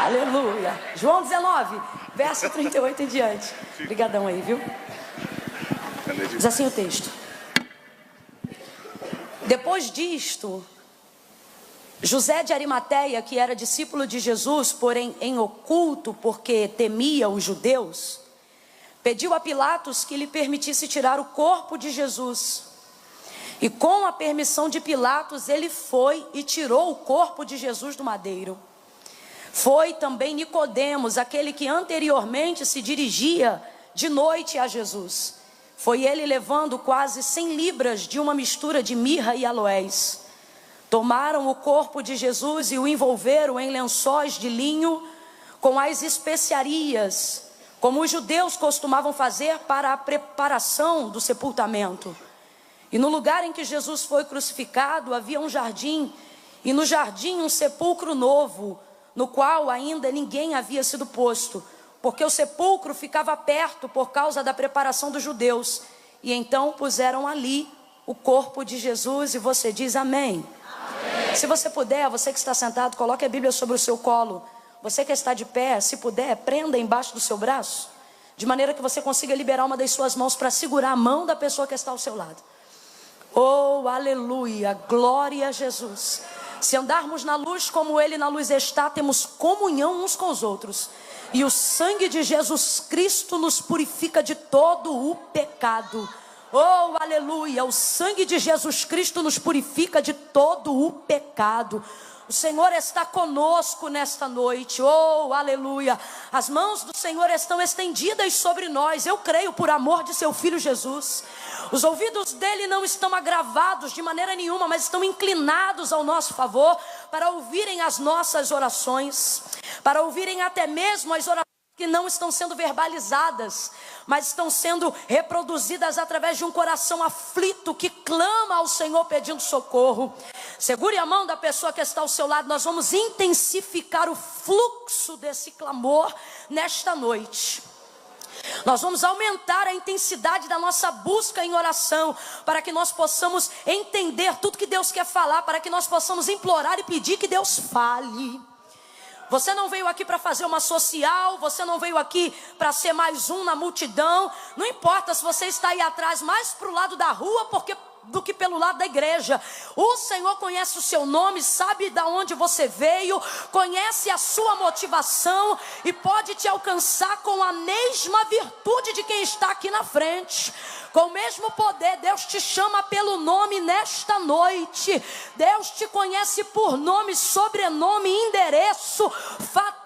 Aleluia. João 19, verso 38 em diante. Obrigadão aí, viu? Diz assim o texto: depois disto, José de Arimateia, que era discípulo de Jesus, porém em oculto, porque temia os judeus, pediu a Pilatos que lhe permitisse tirar o corpo de Jesus. E com a permissão de Pilatos, ele foi e tirou o corpo de Jesus do madeiro. Foi também Nicodemos, aquele que anteriormente se dirigia de noite a Jesus. Foi ele levando quase 100 libras de uma mistura de mirra e aloés. Tomaram o corpo de Jesus e o envolveram em lençóis de linho com as especiarias, como os judeus costumavam fazer para a preparação do sepultamento. E no lugar em que Jesus foi crucificado havia um jardim, e no jardim um sepulcro novo, no qual ainda ninguém havia sido posto, porque o sepulcro ficava perto por causa da preparação dos judeus. E então puseram ali o corpo de Jesus, e você diz amém. Amém. Se você puder, você que está sentado, coloque a Bíblia sobre o seu colo. Você que está de pé, se puder, prenda embaixo do seu braço, de maneira que você consiga liberar uma das suas mãos para segurar a mão da pessoa que está ao seu lado. Oh, aleluia, glória a Jesus. Se andarmos na luz como Ele na luz está, temos comunhão uns com os outros. E o sangue de Jesus Cristo nos purifica de todo o pecado. Oh, aleluia, o sangue de Jesus Cristo nos purifica de todo o pecado. O Senhor está conosco nesta noite, oh, aleluia. As mãos do Senhor estão estendidas sobre nós, eu creio, por amor de seu Filho Jesus. Os ouvidos dele não estão agravados de maneira nenhuma, mas estão inclinados ao nosso favor, para ouvirem as nossas orações, para ouvirem até mesmo as orações que não estão sendo verbalizadas, mas estão sendo reproduzidas através de um coração aflito que clama ao Senhor pedindo socorro. Segure a mão da pessoa que está ao seu lado. Nós vamos intensificar o fluxo desse clamor nesta noite. Nós vamos aumentar a intensidade da nossa busca em oração, para que nós possamos entender tudo que Deus quer falar, para que nós possamos implorar e pedir que Deus fale. Você não veio aqui para fazer uma social, você não veio aqui para ser mais um na multidão. Não importa se você está aí atrás, mais para o lado da rua do que pelo lado da igreja. O Senhor conhece o seu nome, sabe de onde você veio, conhece a sua motivação e pode te alcançar com a mesma virtude de quem está aqui na frente. Com o mesmo poder, Deus te chama pelo nome nesta noite. Deus te conhece por nome, sobrenome, endereço, fator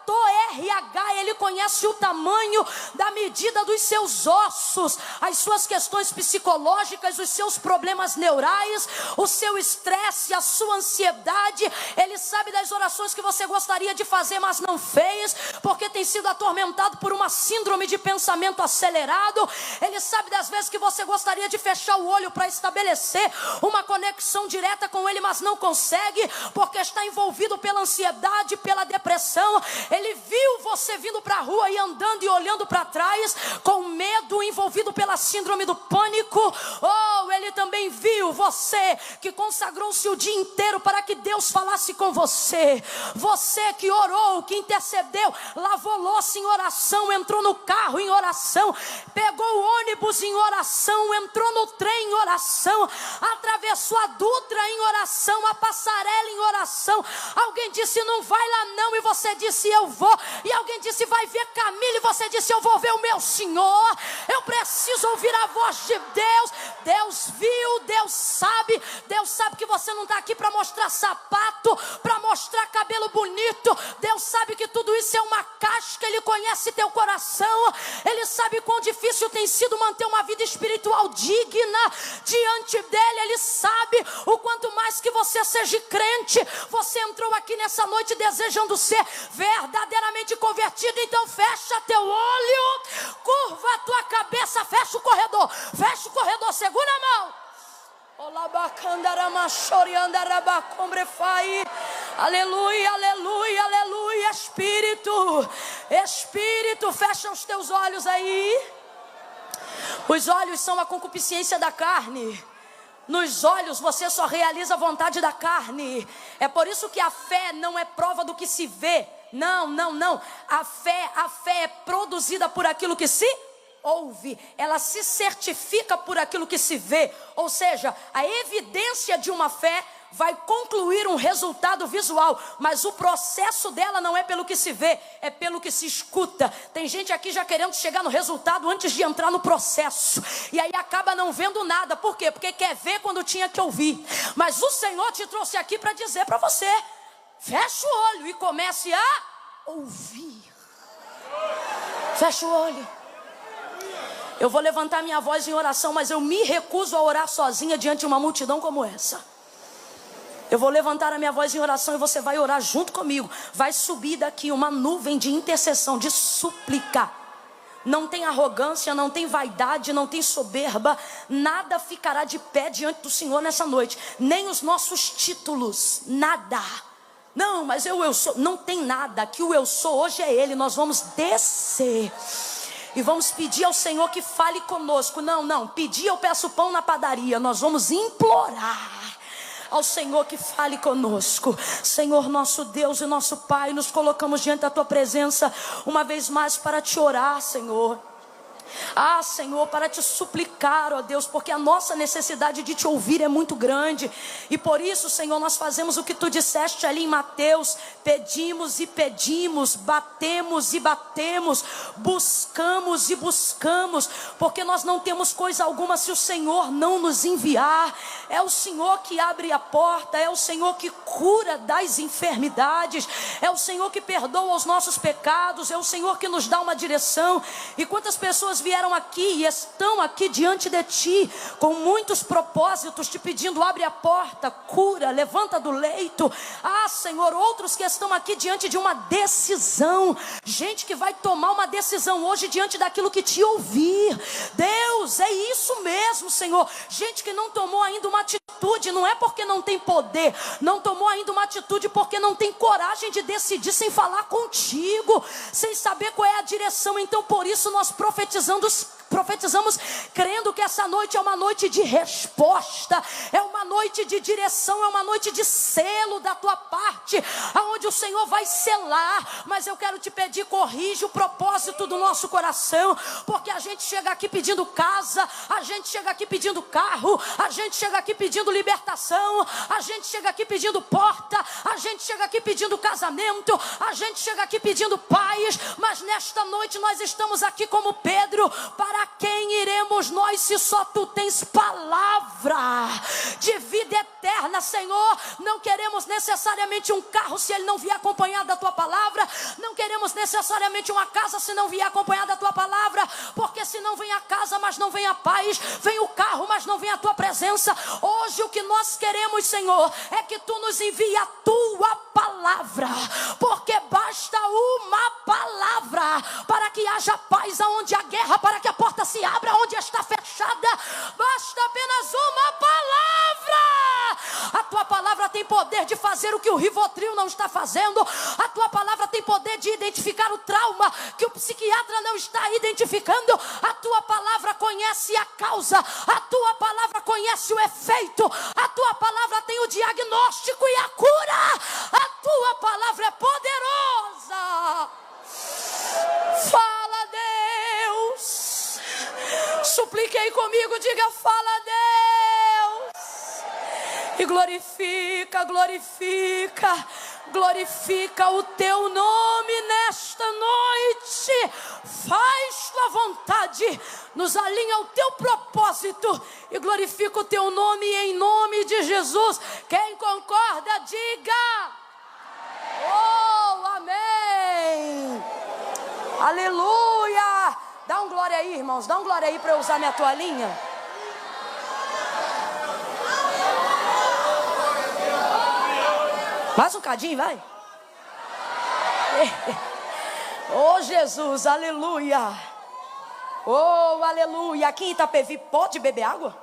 RH. Ele conhece o tamanho da medida dos seus ossos, as suas questões psicológicas, os seus problemas neurais, o seu estresse, a sua ansiedade. Ele sabe das orações que você gostaria de fazer, mas não fez, porque tem sido atormentado por uma síndrome de pensamento acelerado. Ele sabe das vezes que você gostaria de fechar o olho para estabelecer uma conexão direta com Ele, mas não consegue, porque está envolvido pela ansiedade, pela depressão. Ele viu você vindo para a rua e andando e olhando para trás, com medo, envolvido pela síndrome do pânico. Oh, ele também viu você que consagrou-se o dia inteiro para que Deus falasse com você. Você que orou, que intercedeu, lavou louça em oração, entrou no carro em oração, pegou o ônibus em oração, entrou no trem em oração, atravessou a Dutra em oração, a passarela em oração. Alguém disse não vai lá não, e você disse eu vou. E alguém disse vai ver Camila, e você disse eu vou ver o meu Senhor. Eu preciso ouvir a voz de Deus. Deus viu, Deus sabe que você não está aqui para mostrar sapato, para mostrar cabelo bonito. Deus sabe que tudo isso é uma casca. Ele conhece teu coração, Ele sabe quão difícil tem sido manter uma vida espiritual digna diante dEle. Ele sabe o quanto mais que você seja crente, você entrou aqui nessa noite desejando ser verdadeiramente convertido. Então fecha teu olho, curva a tua cabeça, fecha o corredor, segura a mão. Aleluia, aleluia, aleluia. Espírito, fecha os teus olhos aí. Os olhos são a concupiscência da carne. Nos olhos você só realiza a vontade da carne. É por isso que a fé não é prova do que se vê, Não, não, não. A fé é produzida por aquilo que se ouve. Ela se certifica por aquilo que se vê. Ou seja, a evidência de uma fé vai concluir um resultado visual, mas o processo dela não é pelo que se vê, é pelo que se escuta. Tem gente aqui já querendo chegar no resultado antes de entrar no processo, e aí acaba não vendo nada. Por quê? Porque quer ver quando tinha que ouvir. Mas o Senhor te trouxe aqui para dizer para você: fecha o olho e comece a ouvir. Fecha o olho. Eu vou levantar minha voz em oração, mas eu me recuso a orar sozinha diante de uma multidão como essa. Eu vou levantar a minha voz em oração e você vai orar junto comigo. Vai subir daqui uma nuvem de intercessão, de súplica. Não tem arrogância, não tem vaidade, não tem soberba. Nada ficará de pé diante do Senhor nessa noite. Nem os nossos títulos, nada. Não, mas eu sou. Não tem nada. Que o eu sou hoje é Ele. Nós vamos descer e vamos pedir ao Senhor que fale conosco. Não, pedir eu peço pão na padaria. Nós vamos implorar ao Senhor que fale conosco. Senhor, nosso Deus e nosso Pai, nos colocamos diante da Tua presença uma vez mais para Te orar, Senhor. Ah, Senhor, para Te suplicar, ó Deus, porque a nossa necessidade de Te ouvir é muito grande. E por isso, Senhor, nós fazemos o que Tu disseste ali em Mateus: pedimos e pedimos, batemos e batemos, buscamos e buscamos, porque nós não temos coisa alguma se o Senhor não nos enviar. É o Senhor que abre a porta, é o Senhor que cura das enfermidades, é o Senhor que perdoa os nossos pecados, é o Senhor que nos dá uma direção. E quantas pessoas vieram aqui e estão aqui diante de Ti com muitos propósitos, Te pedindo: abre a porta, cura, levanta do leito. Ah, Senhor, outros que estão aqui diante de uma decisão, gente que vai tomar uma decisão hoje diante daquilo que Te ouvir. Deus, é isso mesmo, Senhor. Gente que não tomou ainda uma atitude, não é porque não tem poder, não tomou ainda uma atitude porque não tem coragem de decidir sem falar contigo, sem saber qual é a direção. Então por isso nós profetizamos crendo que essa noite é uma noite de resposta, é uma noite de direção, é uma noite de selo da Tua parte, aonde o Senhor vai selar. Mas eu quero Te pedir: corrige o propósito do nosso coração, porque a gente chega aqui pedindo casa, a gente chega aqui pedindo carro, a gente chega aqui pedindo libertação, a gente chega aqui pedindo porta, a gente chega aqui pedindo casamento, a gente chega aqui pedindo paz. Mas nesta noite nós estamos aqui como Pedro: para quem iremos nós se só Tu tens palavra de vida eterna, Senhor? Não queremos necessariamente um carro se ele não vier acompanhado da Tua palavra, não queremos necessariamente uma casa se não vier acompanhada da Tua palavra, porque se não vem a casa, mas não vem a paz, vem o carro, mas não vem a Tua presença. Hoje o que nós queremos, Senhor, é que Tu nos envie a Tua palavra, porque basta uma palavra para que haja paz aonde há guerra, para que a porta se abra onde está fechada. Basta apenas uma palavra. A Tua palavra tem poder de fazer o que o Rivotril não está fazendo. A Tua palavra tem poder de identificar o trauma que o psiquiatra não está identificando. A Tua palavra conhece a causa, a Tua palavra conhece o efeito, a Tua palavra tem o diagnóstico e a cura. A Tua palavra é poderosa. Fala, Deus. Supliquei comigo, diga: fala, Deus. E glorifica, glorifica, glorifica o Teu nome nesta noite. Faz Tua vontade, nos alinha ao Teu propósito e glorifica o Teu nome em nome de Jesus. Quem concorda, diga: oh, amém. Aleluia. Dá um glória aí, irmãos, dá um glória aí para eu usar minha toalhinha. Mais um cadinho, vai. Oh, Jesus, aleluia. Oh, aleluia. Aqui em Itapevi pode beber água?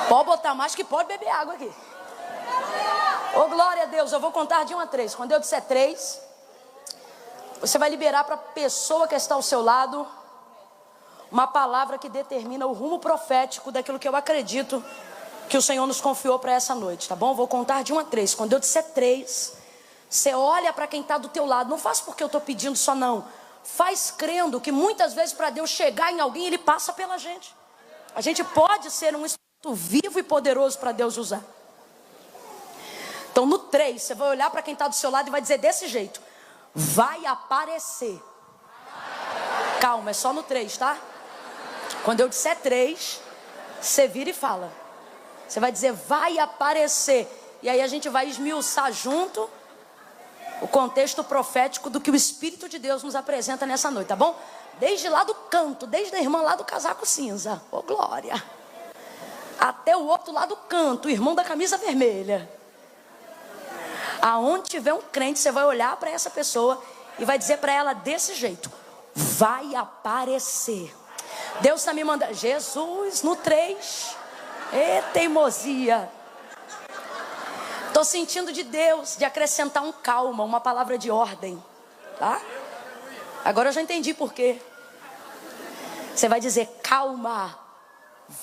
Pode botar mais que pode beber água aqui. Ô, glória a Deus, eu vou contar de 1 a 3. Quando eu disser 3, você vai liberar para a pessoa que está ao seu lado uma palavra que determina o rumo profético daquilo que eu acredito que o Senhor nos confiou para essa noite, tá bom? Vou contar de 1 a 3. Quando eu disser 3, você olha para quem está do teu lado. Não faz porque eu estou pedindo só, não. Faz crendo que muitas vezes para Deus chegar em alguém, Ele passa pela gente. A gente pode ser um instrumento vivo e poderoso para Deus usar. Então no 3, você vai olhar para quem está do seu lado e vai dizer desse jeito: vai aparecer. Calma, é só no 3, tá? Quando eu disser 3, você vira e fala. Você vai dizer vai aparecer. E aí a gente vai esmiuçar junto o contexto profético do que o Espírito de Deus nos apresenta nessa noite, tá bom? Desde lá do canto, desde a irmã lá do casaco cinza, ô glória, até o outro lá do canto, o irmão da camisa vermelha. Aonde tiver um crente, você vai olhar para essa pessoa e vai dizer para ela desse jeito: vai aparecer. Deus está me mandando. Jesus, no 3. Teimosia. Estou sentindo de Deus de acrescentar um calma, uma palavra de ordem, tá? Agora eu já entendi por quê. Você vai dizer calma,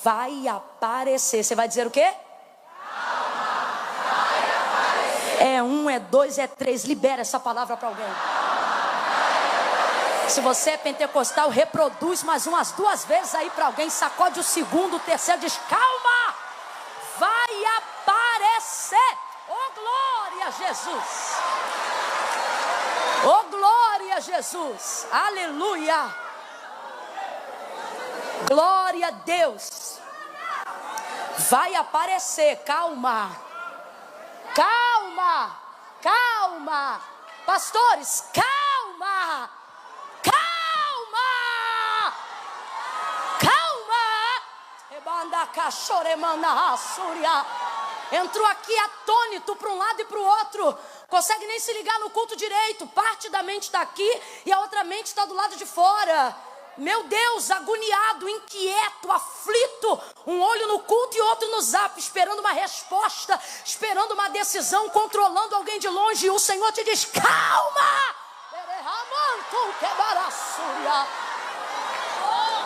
vai aparecer. Você vai dizer o quê? É 1, é 2, é 3. Libera essa palavra para alguém. Se você é pentecostal, reproduz mais umas 2 vezes aí para alguém. Sacode o segundo, o terceiro, diz calma, vai aparecer. Oh glória a Jesus. Oh glória a Jesus. Aleluia. Glória a Deus. Vai aparecer. Calma. Calma. Calma. Pastores, calma. Calma. Calma. Rebanda cachoremana assúria. Entrou aqui atônito para um lado e para o outro. Consegue nem se ligar no culto direito. Parte da mente está aqui e a outra mente está do lado de fora. Meu Deus, agoniado, inquieto, aflito. Um olho no culto e outro no zap, esperando uma resposta, esperando uma decisão, controlando alguém de longe. E o Senhor te diz, calma.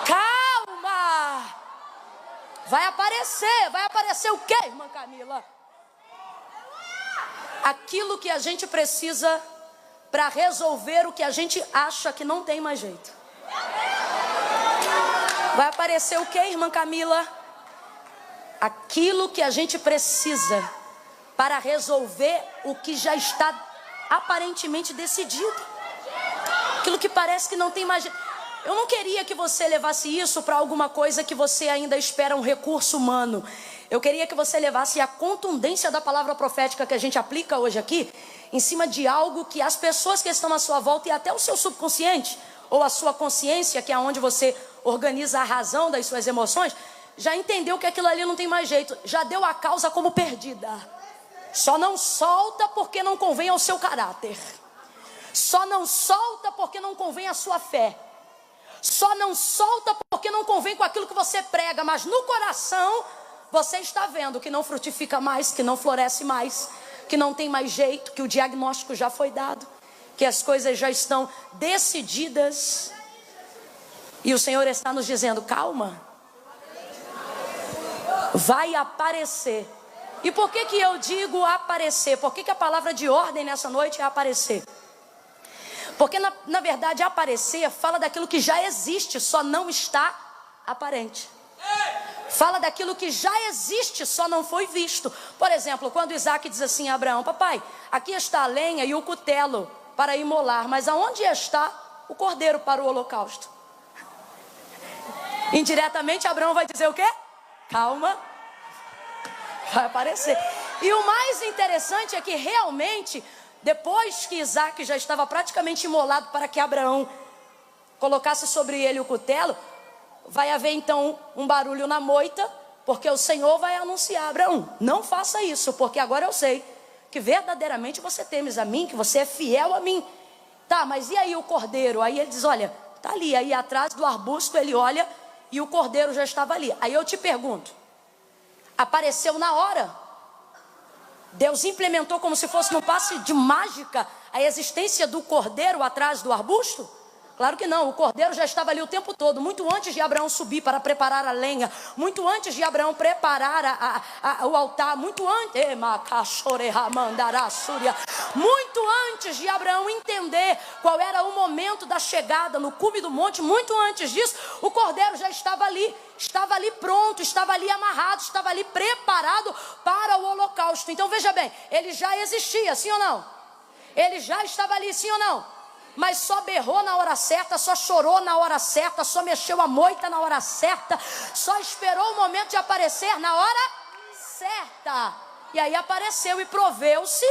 Calma. Vai aparecer o quê, irmã Camila? Aquilo que a gente precisa para resolver o que a gente acha que não tem mais jeito. Vai aparecer o quê, irmã Camila? Aquilo que a gente precisa para resolver o que já está aparentemente decidido. Aquilo que parece que não tem mais jeito. Eu não queria que você levasse isso para alguma coisa que você ainda espera um recurso humano. Eu queria que você levasse a contundência da palavra profética que a gente aplica hoje aqui, em cima de algo que as pessoas que estão à sua volta e até o seu subconsciente, ou a sua consciência, que é onde você organiza a razão das suas emoções, já entendeu que aquilo ali não tem mais jeito, já deu a causa como perdida. Só não solta porque não convém ao seu caráter. Só não solta porque não convém à sua fé. Só não solta porque não convém com aquilo que você prega, mas no coração você está vendo que não frutifica mais, que não floresce mais, que não tem mais jeito, que o diagnóstico já foi dado, que as coisas já estão decididas. E o Senhor está nos dizendo, calma, vai aparecer. E por que eu digo aparecer? Por que a palavra de ordem nessa noite é aparecer? Porque na verdade aparecer fala daquilo que já existe, só não está aparente. Fala daquilo que já existe, só não foi visto. Por exemplo, quando Isaac diz assim a Abraão, papai, aqui está a lenha e o cutelo para imolar, mas aonde está o cordeiro para o holocausto? Indiretamente Abraão vai dizer o quê? Calma, vai aparecer. E o mais interessante é que realmente, depois que Isaac já estava praticamente imolado para que Abraão colocasse sobre ele o cutelo, vai haver então um barulho na moita, porque o Senhor vai anunciar, Abraão, não faça isso, porque agora eu sei que verdadeiramente você temes a mim, que você é fiel a mim. Tá, mas e aí o cordeiro? Aí ele diz, olha, tá ali, aí atrás do arbusto ele olha e o cordeiro já estava ali. Aí eu te pergunto, apareceu na hora? Deus implementou como se fosse num passe de mágica a existência do cordeiro atrás do arbusto? Claro que não, o cordeiro já estava ali o tempo todo, muito antes de Abraão subir para preparar a lenha, muito antes de Abraão preparar o altar, muito antes de Abraão entender qual era o momento da chegada no cume do monte, muito antes disso, o cordeiro já estava ali pronto, estava ali amarrado, estava ali preparado para o holocausto. Então veja bem, ele já existia, sim ou não? Ele já estava ali, sim ou não? Mas só berrou na hora certa, só chorou na hora certa, só mexeu a moita na hora certa, só esperou o momento de aparecer na hora certa. E aí apareceu e proveu-se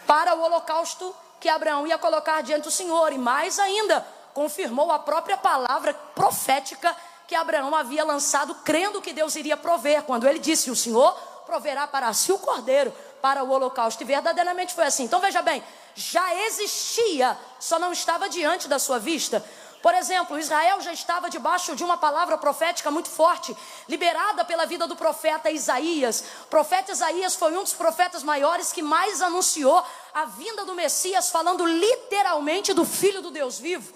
para o holocausto que Abraão ia colocar diante do Senhor. E mais ainda, confirmou a própria palavra profética que Abraão havia lançado, crendo que Deus iria prover, quando ele disse: o Senhor proverá para si o cordeiro para o holocausto. E verdadeiramente foi assim. Então veja bem, já existia, só não estava diante da sua vista. Por exemplo, Israel já estava debaixo de uma palavra profética muito forte, liberada pela vida do profeta Isaías. O profeta Isaías foi um dos profetas maiores que mais anunciou a vinda do Messias, falando literalmente do Filho do Deus vivo.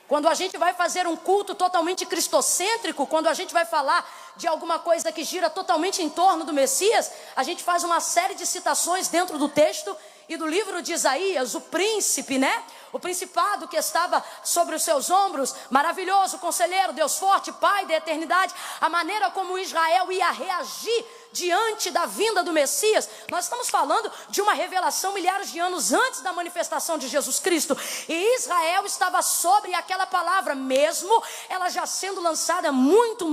Quando a gente vai fazer um culto totalmente cristocêntrico, quando a gente vai falar de alguma coisa que gira totalmente em torno do Messias, a gente faz uma série de citações dentro do texto e do livro de Isaías, o príncipe, né? O principado que estava sobre os seus ombros, maravilhoso, conselheiro, Deus forte, Pai da eternidade, a maneira como Israel ia reagir diante da vinda do Messias. Nós estamos falando de uma revelação milhares de anos antes da manifestação de Jesus Cristo, e Israel estava sobre aquela palavra, mesmo ela já sendo lançada muito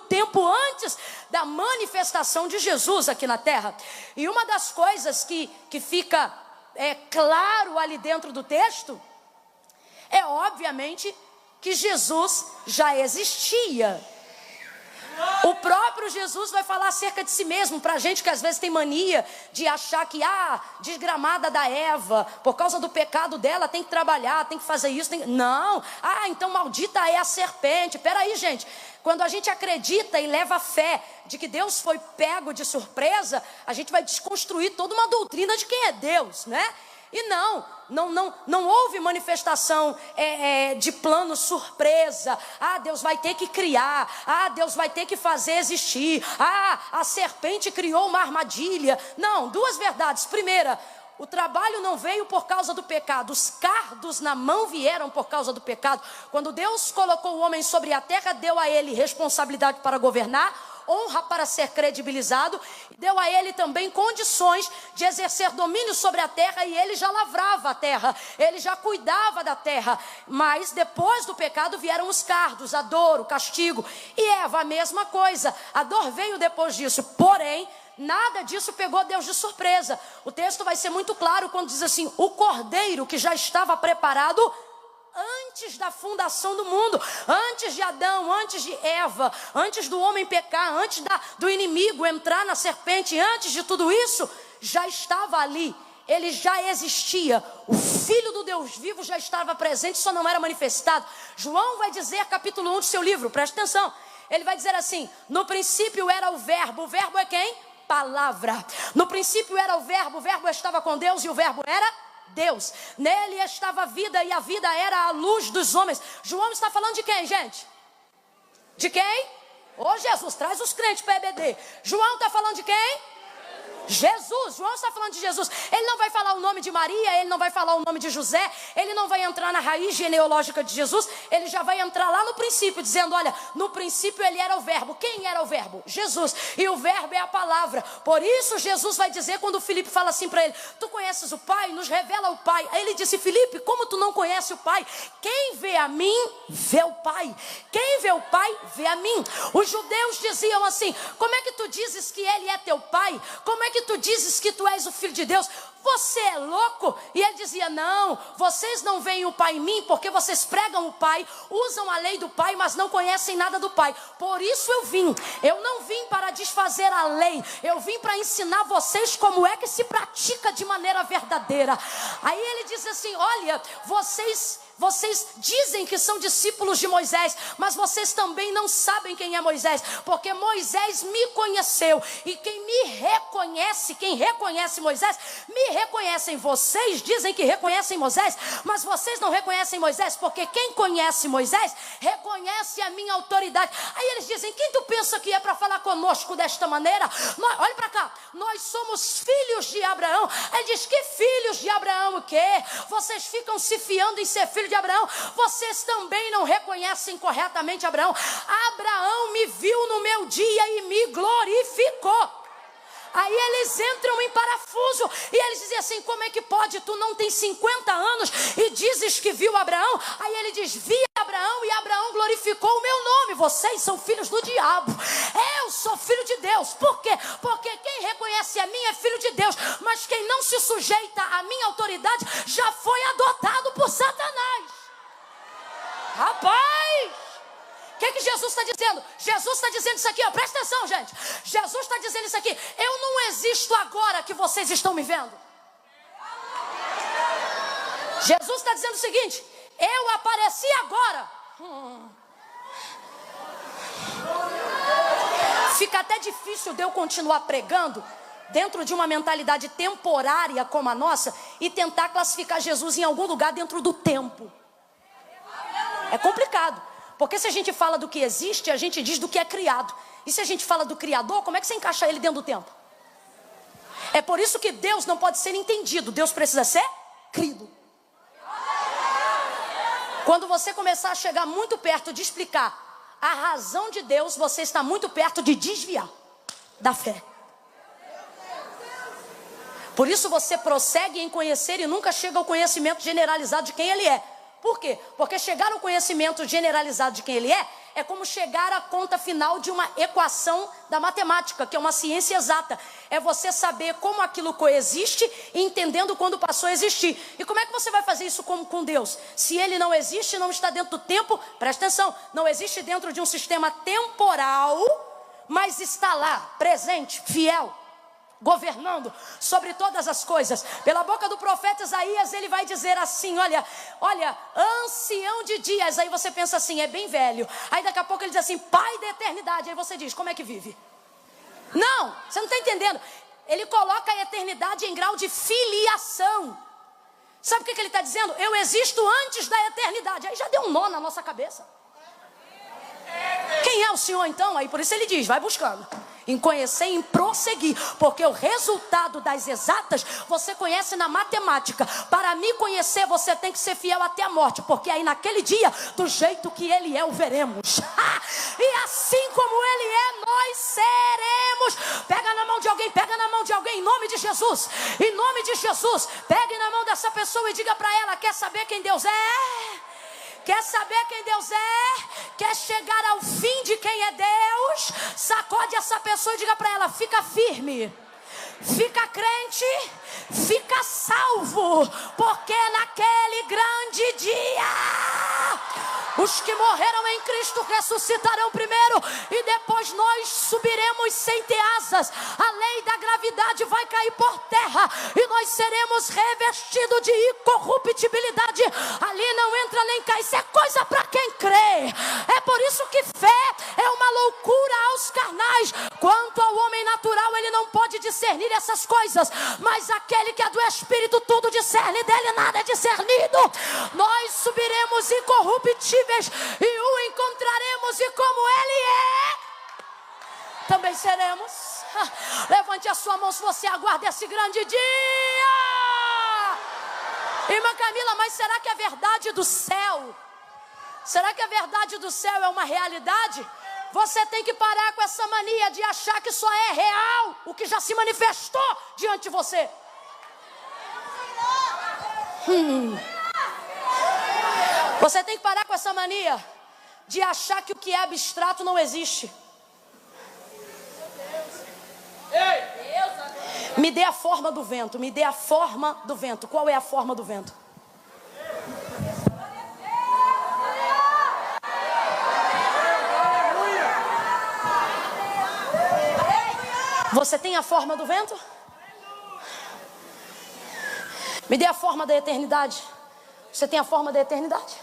tempo antes da manifestação de Jesus aqui na terra. E uma das coisas que fica claro ali dentro do texto é obviamente que Jesus já existia. O próprio Jesus vai falar acerca de si mesmo, para a gente que às vezes tem mania de achar que desgramada da Eva, por causa do pecado dela, tem que trabalhar, tem que fazer isso, não, então maldita é a serpente. Peraí, gente, quando a gente acredita e leva fé de que Deus foi pego de surpresa, a gente vai desconstruir toda uma doutrina de quem é Deus, né? E não houve manifestação de plano surpresa. Deus vai ter que criar. Deus vai ter que fazer existir. A serpente criou uma armadilha. Não, duas verdades. Primeira, o trabalho não veio por causa do pecado. Os cardos na mão vieram por causa do pecado. Quando Deus colocou o homem sobre a terra, deu a ele responsabilidade para governar, honra para ser credibilizado, deu a ele também condições de exercer domínio sobre a terra, e ele já lavrava a terra, ele já cuidava da terra. Mas depois do pecado vieram os cardos, a dor, o castigo. E Eva, a mesma coisa, a dor veio depois disso, porém nada disso pegou Deus de surpresa. O texto vai ser muito claro quando diz assim: o cordeiro que já estava preparado antes da fundação do mundo, antes de Adão, antes de Eva, antes do homem pecar, antes do inimigo entrar na serpente, antes de tudo isso, já estava ali. Ele já existia. O Filho do Deus vivo já estava presente, só não era manifestado. João vai dizer, capítulo 1 do seu livro, presta atenção, ele vai dizer assim: no princípio era o verbo é quem? Palavra. No princípio era o verbo estava com Deus e o verbo era Deus. Nele estava a vida e a vida era a luz dos homens. João está falando de quem, gente? De quem? Jesus, traz os crentes para EBD. João está falando de quem? Jesus. João está falando de Jesus. Ele não vai falar o nome de Maria, ele não vai falar o nome de José, ele não vai entrar na raiz genealógica de Jesus, ele já vai entrar lá no princípio, dizendo: olha, no princípio ele era o verbo. Quem era o verbo? Jesus. E o verbo é a palavra. Por isso Jesus vai dizer, quando o Filipe fala assim para ele: tu conheces o Pai? Nos revela o Pai. Aí ele disse: Filipe, como tu não conheces o Pai? Quem vê a mim, vê o Pai. Quem vê o Pai, vê a mim. Os judeus diziam assim: como é que tu dizes que ele é teu Pai? Como é que tu dizes que tu és o Filho de Deus? você é louco? E ele dizia, não, vocês não veem o Pai em mim porque vocês pregam o Pai, usam a lei do Pai, mas não conhecem nada do Pai. Por isso eu não vim para desfazer a lei, eu vim para ensinar vocês como é que se pratica de maneira verdadeira. Aí ele diz assim, olha, vocês dizem que são discípulos de Moisés, mas vocês também não sabem quem é Moisés, porque Moisés me conheceu, e quem reconhece Moisés, me reconhecem. Vocês dizem que reconhecem Moisés, mas vocês não reconhecem Moisés, porque quem conhece Moisés, reconhece a minha autoridade. Aí eles dizem, quem tu pensa que é para falar conosco desta maneira? Olha para cá, nós somos filhos de Abraão. Aí ele diz, que filhos de Abraão o quê? Vocês ficam se fiando em ser filho de Abraão, vocês também não reconhecem corretamente Abraão. Abraão me viu no meu dia e me glorificou. Aí eles entram em parafuso e eles dizem assim, como é que pode? Tu não tem 50 anos e dizes que viu Abraão? Aí ele diz, vi Abraão e Abraão glorificou o meu nome. Vocês são filhos do diabo, eu sou filho de Deus. Por quê? Porque quem reconhece a mim é filho de Deus, mas quem não se sujeita à minha autoridade já foi adotado por Satanás. Rapaz, o que Jesus está dizendo? Jesus está dizendo isso aqui, ó, presta atenção, gente. Jesus está dizendo isso aqui, eu não existo agora que vocês estão me vendo. Jesus está dizendo o seguinte, eu apareci agora. Fica até difícil de eu continuar pregando dentro de uma mentalidade temporária como a nossa e tentar classificar Jesus em algum lugar dentro do tempo. É complicado, porque se a gente fala do que existe, a gente diz do que é criado. E se a gente fala do Criador, como é que você encaixa ele dentro do tempo? É por isso que Deus não pode ser entendido, Deus precisa ser crido. Quando você começar a chegar muito perto de explicar a razão de Deus, você está muito perto de desviar da fé. Por isso você prossegue em conhecer e nunca chega ao conhecimento generalizado de quem ele é. Por quê? Porque chegar ao conhecimento generalizado de quem ele é como chegar à conta final de uma equação da matemática, que é uma ciência exata. É você saber como aquilo coexiste, entendendo quando passou a existir. E como é que você vai fazer isso com Deus? Se ele não existe, não está dentro do tempo, presta atenção, não existe dentro de um sistema temporal, mas está lá, presente, fiel, governando sobre todas as coisas. Pela boca do profeta Isaías, ele vai dizer assim, olha, ancião de dias. Aí você pensa assim, é bem velho. Aí daqui a pouco ele diz assim, pai da eternidade. Aí você diz, como é que vive? Não, você não está entendendo. Ele coloca a eternidade em grau de filiação. Sabe o que ele está dizendo? Eu existo antes da eternidade. Aí já deu um nó na nossa cabeça. Quem é o Senhor então? Aí por isso ele diz, vai buscando, em conhecer e em prosseguir, porque o resultado das exatas você conhece na matemática. Para me conhecer você tem que ser fiel até a morte, porque aí naquele dia, do jeito que ele é, o veremos. E assim como ele é, nós seremos. Pega na mão de alguém, em nome de Jesus, em nome de Jesus. Pegue na mão dessa pessoa e diga para ela, quer saber quem Deus é? Quer saber quem Deus é? Quer chegar ao fim de quem é Deus? Sacode essa pessoa e diga para ela, fica firme, fica crente, fica salvo, porque naquele grande dia, os que morreram em Cristo ressuscitarão primeiro, e depois nós subiremos sem ter asas. A lei da gravidade vai cair por terra, e nós seremos revestidos de incorruptibilidade. Ali não entra nem cai, isso é coisa para quem crê. É por isso que fé é uma loucura aos carnais. Quanto ao homem natural, ele não pode discernir essas coisas, mas aquele que é do Espírito, tudo discerne, dele nada é discernido. Nós subiremos incorruptíveis e o encontraremos, e como ele é, também seremos. Levante a sua mão se você aguarda esse grande dia. Irmã Camila, mas será que a verdade do céu, será que a verdade do céu é uma realidade? Você tem que parar com essa mania de achar que só é real o que já se manifestou diante de você. Você tem que parar com essa mania de achar que o que é abstrato não existe. Me dê a forma do vento, me dê a forma do vento. Qual é a forma do vento? Você tem a forma do vento? Me dê a forma da eternidade. Você tem a forma da eternidade?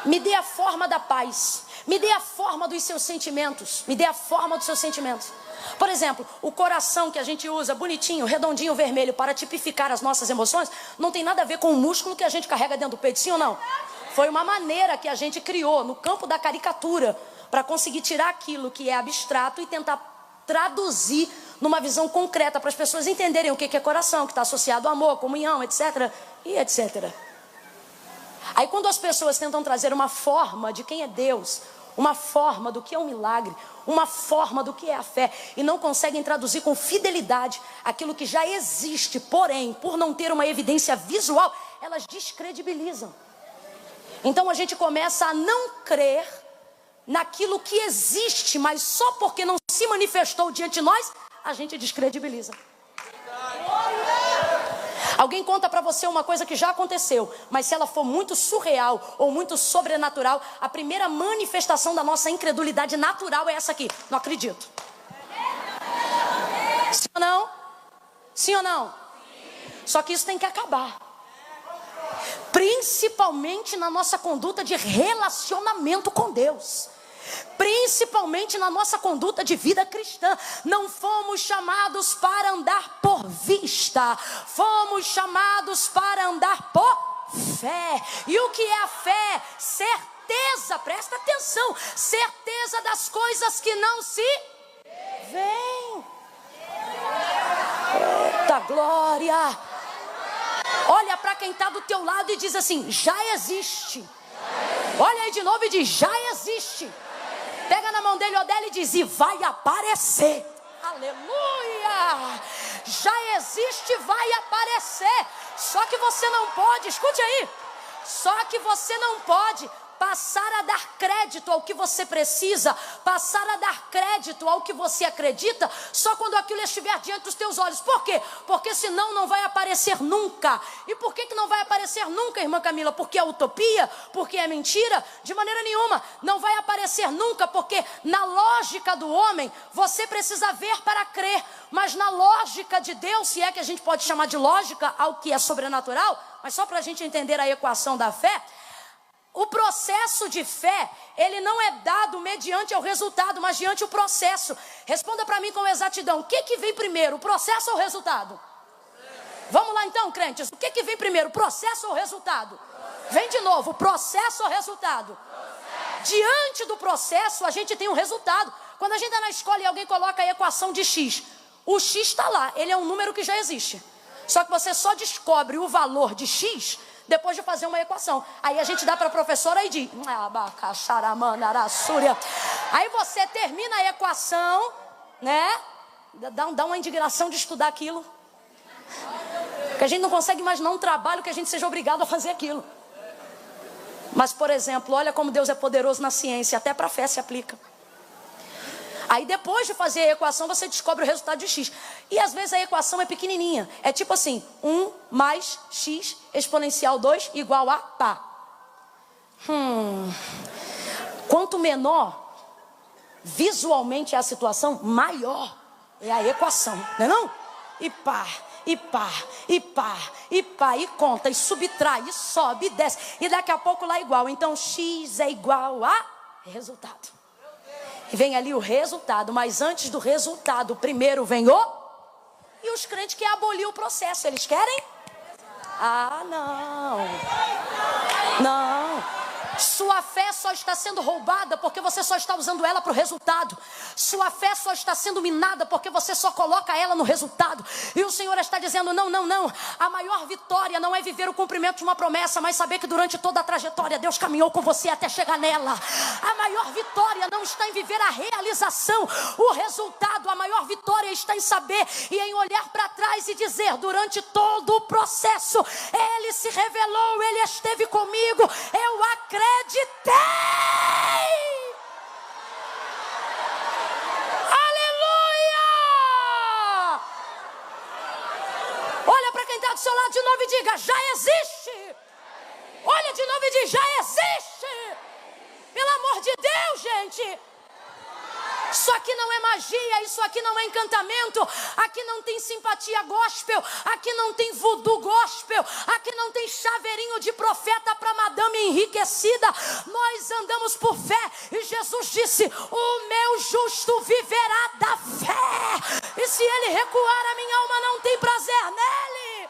Me dê a forma da paz. Me dê a forma dos seus sentimentos. Me dê a forma dos seus sentimentos. Por exemplo, o coração que a gente usa, bonitinho, redondinho, vermelho, para tipificar as nossas emoções, não tem nada a ver com o músculo que a gente carrega dentro do peito, sim ou não? Foi uma maneira que a gente criou no campo da caricatura, para conseguir tirar aquilo que é abstrato e tentar traduzir numa visão concreta, para as pessoas entenderem o que é coração, que está associado ao amor, comunhão, etc. e etc. Aí quando as pessoas tentam trazer uma forma de quem é Deus, uma forma do que é um milagre, uma forma do que é a fé, e não conseguem traduzir com fidelidade aquilo que já existe, porém, por não ter uma evidência visual, elas descredibilizam. Então a gente começa a não crer naquilo que existe, mas só porque não se manifestou diante de nós, a gente descredibiliza. Alguém conta para você uma coisa que já aconteceu, mas se ela for muito surreal ou muito sobrenatural, a primeira manifestação da nossa incredulidade natural é essa aqui: não acredito. Sim ou não? Sim ou não? Só que isso tem que acabar. Principalmente na nossa conduta de relacionamento com Deus. Principalmente na nossa conduta de vida cristã. Não fomos chamados para andar por vista, fomos chamados para andar por fé. E o que é a fé? Certeza, presta atenção, certeza das coisas que não se veem. Eita glória! Olha para quem está do teu lado e diz assim: já existe. Olha aí de novo e diz: já existe. Pega na mão dele ou dela e diz: e vai aparecer. Aleluia! Já existe, vai aparecer. Só que você não pode, escute aí, só que você não pode passar a dar crédito ao que você precisa, passar a dar crédito ao que você acredita, só quando aquilo estiver diante dos teus olhos. Por quê? Porque senão não vai aparecer nunca. E por que não vai aparecer nunca, irmã Camila? Porque é utopia? Porque é mentira? De maneira nenhuma. Não vai aparecer nunca, porque na lógica do homem, você precisa ver para crer. Mas na lógica de Deus, se é que a gente pode chamar de lógica ao que é sobrenatural, mas só para a gente entender a equação da fé, o processo de fé, ele não é dado mediante o resultado, mas diante o processo. Responda para mim com exatidão: o que vem primeiro, o processo ou o resultado? Vamos lá então, crentes, o que vem primeiro, o processo ou o resultado? Vem de novo, processo ou resultado? Diante do processo, a gente tem um resultado. Quando a gente está na escola e alguém coloca a equação de x, o x está lá, ele é um número que já existe. Só que você só descobre o valor de x depois de fazer uma equação. Aí a gente dá para a professora e diz: aí você termina a equação, né? Dá uma indignação de estudar aquilo. Porque a gente não consegue imaginar um trabalho que a gente seja obrigado a fazer aquilo. Mas, por exemplo, olha como Deus é poderoso na ciência, até para a fé se aplica. Aí depois de fazer a equação, você descobre o resultado de x. E às vezes a equação é pequenininha. É tipo assim: 1 mais x exponencial 2 igual a pá. Quanto menor visualmente é a situação, maior é a equação, não é não? E pá, e pá, e pá, e pá, e conta, e subtrai, e sobe, e desce. E daqui a pouco lá é igual. Então x é igual a resultado. E vem ali o resultado, mas antes do resultado, primeiro vem o... E os crentes querem abolir o processo, eles querem? Ah, não. Não. Sua fé só está sendo roubada porque você só está usando ela para o resultado. Sua fé só está sendo minada porque você só coloca ela no resultado. E o Senhor está dizendo: não, não, não. A maior vitória não é viver o cumprimento de uma promessa, mas saber que durante toda a trajetória Deus caminhou com você até chegar nela. A maior vitória não está em viver a realização, o resultado. A maior vitória está em saber e em olhar para trás e dizer: durante todo o processo Ele se revelou, Ele esteve comigo, eu acreditei. Aleluia! seu lado de novo e diga: já existe. Olha de novo e diga: já existe. Pelo amor de Deus, gente. Isso aqui não é magia, isso aqui não é encantamento, aqui não tem simpatia gospel, aqui não tem voodoo gospel, aqui não tem chaveirinho de profeta para madame enriquecida. Nós andamos por fé e Jesus disse: o meu justo viverá da fé, e se ele recuar, a minha alma não tem prazer nele.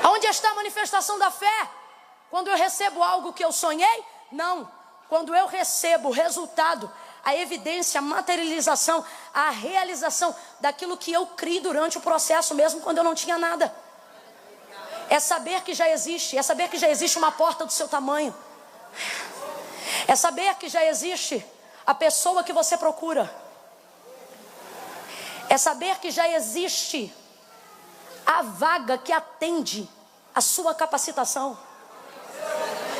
Onde está a manifestação da fé? Quando eu recebo algo que eu sonhei? Não. Quando eu recebo o resultado, a evidência, a materialização, a realização daquilo que eu criei durante o processo, mesmo quando eu não tinha nada. É saber que já existe, é saber que já existe uma porta do seu tamanho. É saber que já existe a pessoa que você procura. É saber que já existe a vaga que atende a sua capacitação.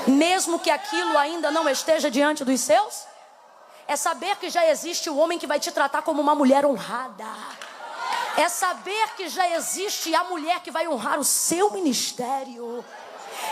Mesmo que aquilo ainda não esteja diante dos seus. É saber que já existe o homem que vai te tratar como uma mulher honrada. É saber que já existe a mulher que vai honrar o seu ministério.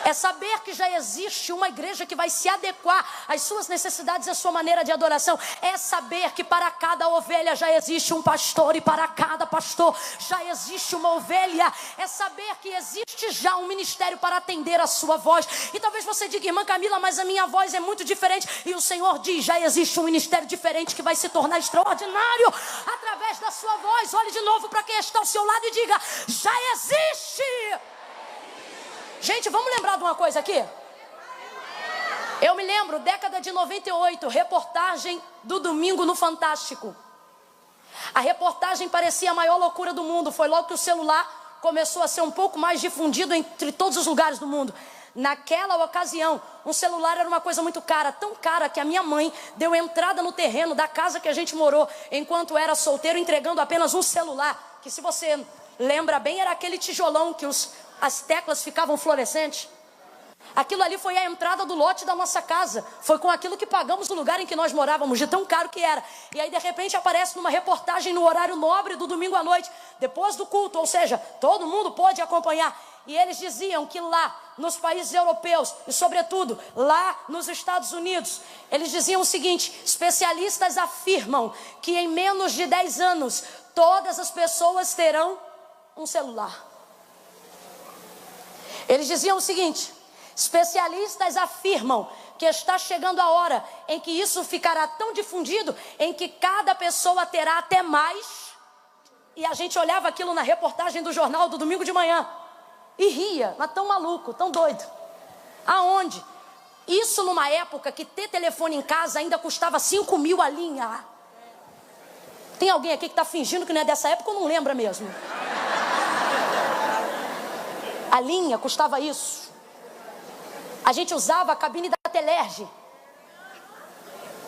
É saber que já existe uma igreja que vai se adequar às suas necessidades e à sua maneira de adoração. É saber que para cada ovelha já existe um pastor e para cada pastor já existe uma ovelha. É saber que existe já um ministério para atender a sua voz. E talvez você diga: irmã Camila, mas a minha voz é muito diferente. E o Senhor diz: já existe um ministério diferente que vai se tornar extraordinário através da sua voz. Olhe de novo para quem está ao seu lado e diga: já existe. Gente, vamos lembrar de uma coisa aqui? Eu me lembro, década de 98, reportagem do domingo no Fantástico. A reportagem parecia a maior loucura do mundo. Foi logo que o celular começou a ser um pouco mais difundido entre todos os lugares do mundo. Naquela ocasião, um celular era uma coisa muito cara, tão cara que a minha mãe deu entrada no terreno da casa que a gente morou enquanto era solteiro, entregando apenas um celular, que, se você lembra bem, era aquele tijolão que as teclas ficavam fluorescentes. Aquilo ali foi a entrada do lote da nossa casa. Foi com aquilo que pagamos o lugar em que nós morávamos, de tão caro que era. E aí de repente aparece numa reportagem no horário nobre do domingo à noite, depois do culto, ou seja, todo mundo pôde acompanhar. E eles diziam que lá nos países europeus e sobretudo lá nos Estados Unidos, eles diziam o seguinte: especialistas afirmam que em menos de 10 anos todas as pessoas terão um celular. Eles diziam o seguinte: especialistas afirmam que está chegando a hora em que isso ficará tão difundido, em que cada pessoa terá até mais. E a gente olhava aquilo na reportagem do jornal do domingo de manhã e ria, mas tão maluco, tão doido. Aonde? Isso numa época que ter telefone em casa ainda custava 5 mil a linha. Tem alguém aqui que está fingindo que não é dessa época ou não lembra mesmo? A linha custava isso. A gente usava a cabine da Telerge.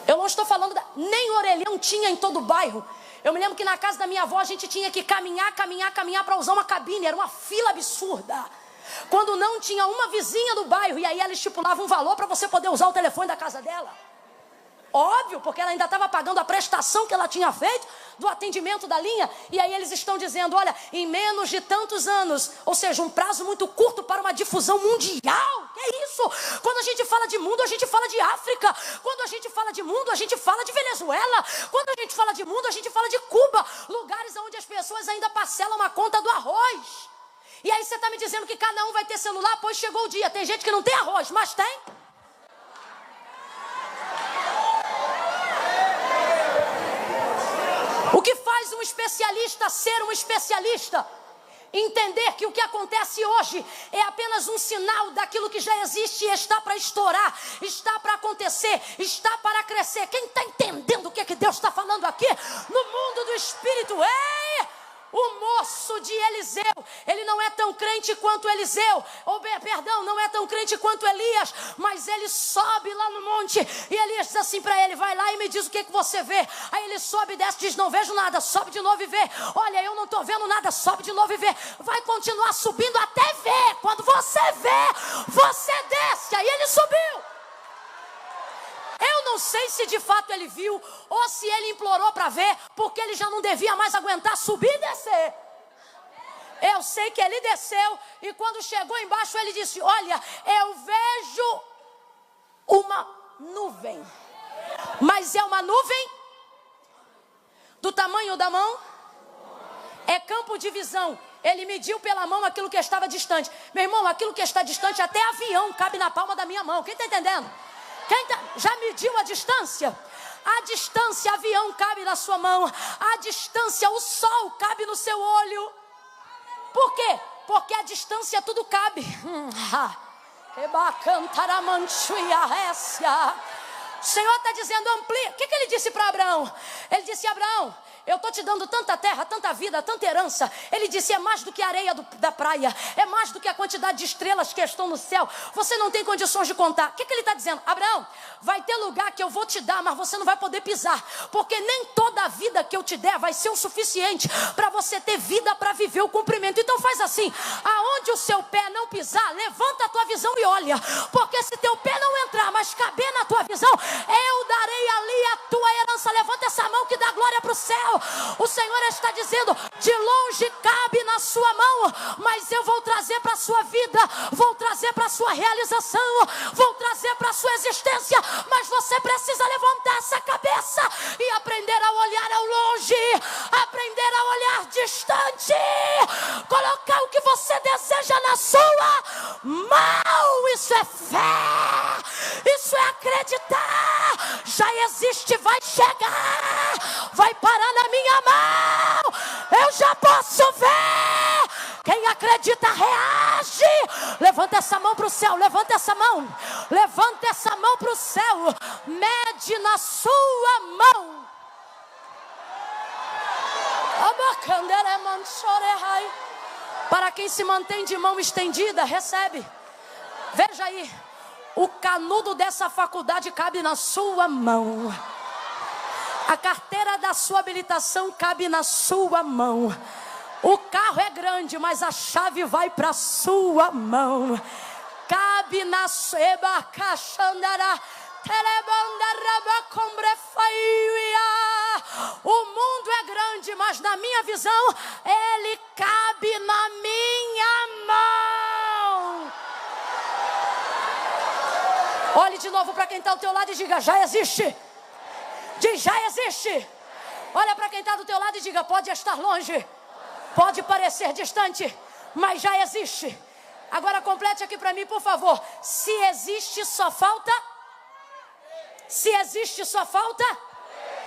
Eu não estou falando nem orelhão tinha em todo o bairro. Eu me lembro que na casa da minha avó a gente tinha que caminhar para usar uma cabine. Era uma fila absurda. Quando não tinha uma vizinha do bairro, e aí ela estipulava um valor para você poder usar o telefone da casa dela. Óbvio, porque ela ainda estava pagando a prestação que ela tinha feito do atendimento da linha. E aí eles estão dizendo: olha, em menos de tantos anos, ou seja, um prazo muito curto para uma difusão mundial. Que é isso? Quando a gente fala de mundo, a gente fala de África. Quando a gente fala de mundo, a gente fala de Venezuela. Quando a gente fala de mundo, a gente fala de Cuba. Lugares onde as pessoas ainda parcelam a conta do arroz. E aí você está me dizendo que cada um vai ter celular? Pois chegou o dia. Tem gente que não tem arroz, mas tem. O que faz um especialista ser um especialista? Entender que o que acontece hoje é apenas um sinal daquilo que já existe e está para estourar, está para acontecer, está para crescer. Quem está entendendo o que Deus está falando aqui? No mundo do Espírito, ei! O moço de Eliseu, ele não é tão crente quanto Eliseu, não é tão crente quanto Elias, mas ele sobe lá no monte, e Elias diz assim para ele: vai lá e me diz o que você vê. Aí ele sobe e desce, diz: não vejo nada. Sobe de novo e vê. Olha, eu não estou vendo nada. Sobe de novo e vê. Vai continuar subindo até ver. Quando você vê, você desce. Aí ele subiu. Eu não sei se de fato ele viu ou se ele implorou para ver, porque ele já não devia mais aguentar subir e descer. Eu sei que ele desceu e quando chegou embaixo ele disse: olha, eu vejo uma nuvem, mas é uma nuvem do tamanho da mão, é campo de visão. Ele mediu pela mão aquilo que estava distante. Meu irmão, aquilo que está distante, até avião cabe na palma da minha mão. Quem está entendendo? Já mediu a distância? A distância, avião cabe na sua mão. A distância, o sol cabe no seu olho. Por quê? Porque a distância tudo cabe. O Senhor está dizendo: amplia. O que ele disse para Abraão? Ele disse: Abraão, eu estou te dando tanta terra, tanta vida, tanta herança. Ele disse: é mais do que a areia da praia, é mais do que a quantidade de estrelas que estão no céu. Você não tem condições de contar. O que ele está dizendo? Abraão, vai ter lugar que eu vou te dar, mas você não vai poder pisar, porque nem toda a vida que eu te der vai ser o suficiente para você ter vida para viver o cumprimento. Então faz assim: aonde o seu pé não pisar, levanta a tua visão e olha, porque se teu pé não entrar, mas caber na tua visão, eu darei ali a tua herança. Levanta essa mão que dá glória para o céu. O Senhor está dizendo: de longe cabe na sua mão, mas eu vou trazer para a sua vida, vou trazer para a sua realização, vou trazer para a sua existência. Mas você precisa levantar essa cabeça e aprender a olhar ao longe, aprender a olhar distante, colocar o que você deseja na sua mão. Isso é fé, isso é acreditar. Já existe, vai chegar, vai parar na minha mão. Eu já posso ver. Quem acredita reage. Levanta essa mão para o céu, levanta essa mão, levanta essa mão para o céu. Mede na sua mão. Para quem se mantém de mão estendida, recebe. Veja aí, o canudo dessa faculdade cabe na sua mão. A carteira da sua habilitação cabe na sua mão. O carro é grande, mas a chave vai para a sua mão. Cabe na sua... O mundo é grande, mas na minha visão, ele cabe na minha mão. Olhe de novo para quem está ao teu lado e diga: já existe. Diz: já existe. Olha para quem está do teu lado e diga: pode estar longe, pode parecer distante, mas já existe. Agora complete aqui para mim, por favor. Se existe, só falta. Se existe, só falta.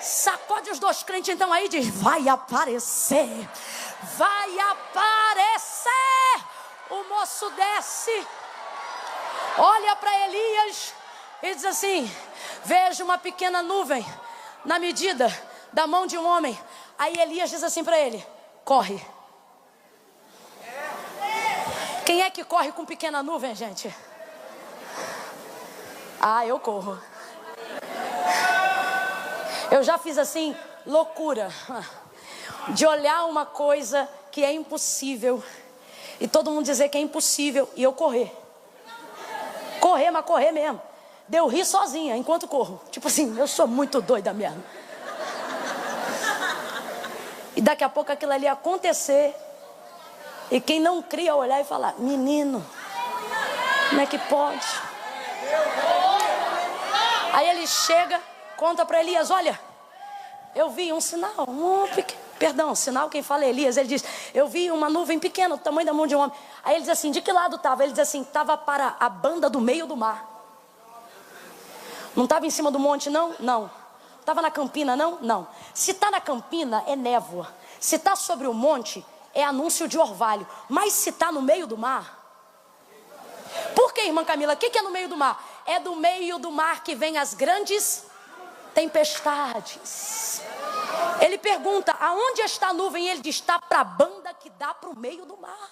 Sacode os dois crentes então aí e diz: vai aparecer. Vai aparecer. O moço desce, olha para Elias e diz assim: vejo uma pequena nuvem na medida da mão de um homem. Aí Elias diz assim para ele: corre. Quem é que corre com pequena nuvem, gente? Ah, eu corro. Eu já fiz assim, loucura, de olhar uma coisa que é impossível e todo mundo dizer que é impossível e eu correr. Correr, mas correr mesmo. Deu rir sozinha enquanto corro. Tipo assim, eu sou muito doida mesmo. E daqui a pouco aquilo ali ia acontecer. E quem não cria olhar e falar: menino, como é que pode? Aí ele chega, conta para Elias: olha, eu vi um sinal, sinal, quem fala é Elias. Ele diz: eu vi uma nuvem pequena, do tamanho da mão de um homem. Aí ele diz assim: de que lado estava? Ele diz assim: estava para a banda do meio do mar. Não estava em cima do monte, não? Não. Estava na campina, não? Não. Se está na campina, é névoa. Se está sobre o monte, é anúncio de orvalho. Mas se está no meio do mar... Por que, irmã Camila? O que é no meio do mar? É do meio do mar que vem as grandes tempestades. Ele pergunta: aonde está a nuvem? E ele diz: está para a banda que dá para o meio do mar.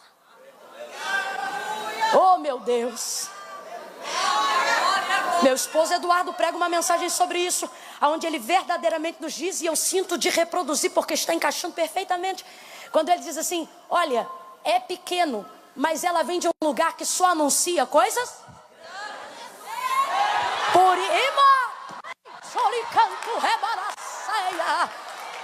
Oh, meu Deus. Meu esposo Eduardo prega uma mensagem sobre isso, onde ele verdadeiramente nos diz, e eu sinto de reproduzir porque está encaixando perfeitamente, quando ele diz assim: olha, é pequeno, mas ela vem de um lugar que só anuncia coisas por canto rebaraceia.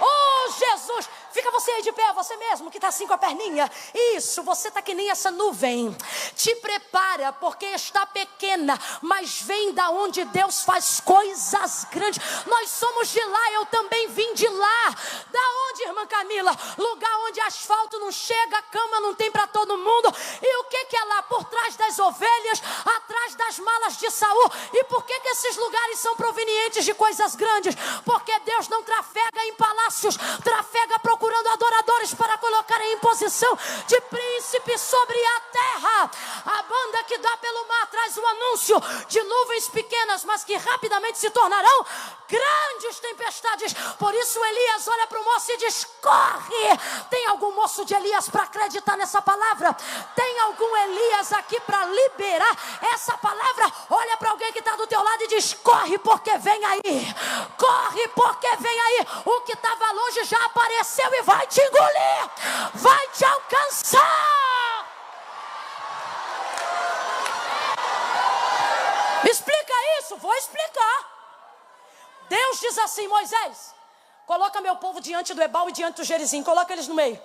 Oh, Jesus! Fica você aí de pé, você mesmo que está assim com a perninha. Isso, você está que nem essa nuvem. Te prepara, porque está pequena, mas vem da onde Deus faz coisas grandes. Nós somos de lá, eu também vim de lá. Da onde, irmã Camila? Lugar onde asfalto não chega, cama não tem para todo mundo. E o que é lá? Por trás das ovelhas, atrás das malas de Saul. E por que esses lugares são provenientes de coisas grandes? Porque Deus não trafega em palácios, trafega procurando adoradores para colocarem em posição de príncipe sobre a terra. A banda que dá pelo mar traz o anúncio de nuvens pequenas, mas que rapidamente se tornarão grandes tempestades. Por isso Elias olha para o moço e diz: corre. Tem algum moço de Elias para acreditar nessa palavra? Tem algum Elias aqui para liberar essa palavra? Olha para alguém que está do teu lado e diz: corre, porque vem aí. Corre, porque vem aí. O que estava longe já apareceu e vai te engolir, vai te alcançar. Me explica isso. Vou explicar. Deus diz assim: Moisés, coloca meu povo diante do Ebal e diante do Gerizim, coloca eles no meio.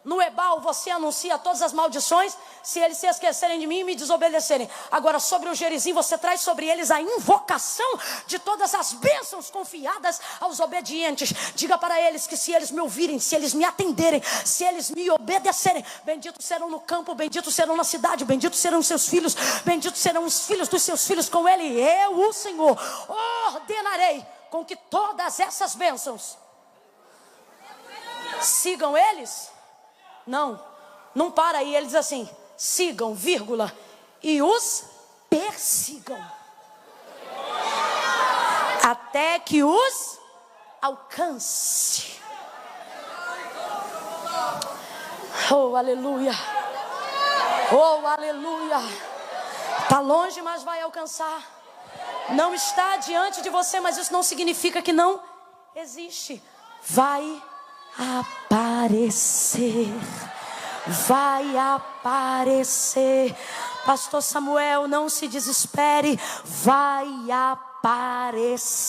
No Ebal você anuncia todas as maldições, se eles se esquecerem de mim e me desobedecerem. Agora sobre o Gerizim você traz sobre eles a invocação de todas as bênçãos confiadas aos obedientes. Diga para eles que se eles me ouvirem, se eles me atenderem, se eles me obedecerem, benditos serão no campo, benditos serão na cidade, benditos serão seus filhos, benditos serão os filhos dos seus filhos com ele. Eu, o Senhor, ordenarei com que todas essas bênçãos sigam eles. Não para aí, ele diz assim: sigam, vírgula, e os persigam, até que os alcance. Oh, aleluia. Oh, aleluia. Está longe, mas vai alcançar. Não está diante de você, mas isso não significa que não existe. Vai aparecer. Vai aparecer. Pastor Samuel, não se desespere. Vai aparecer.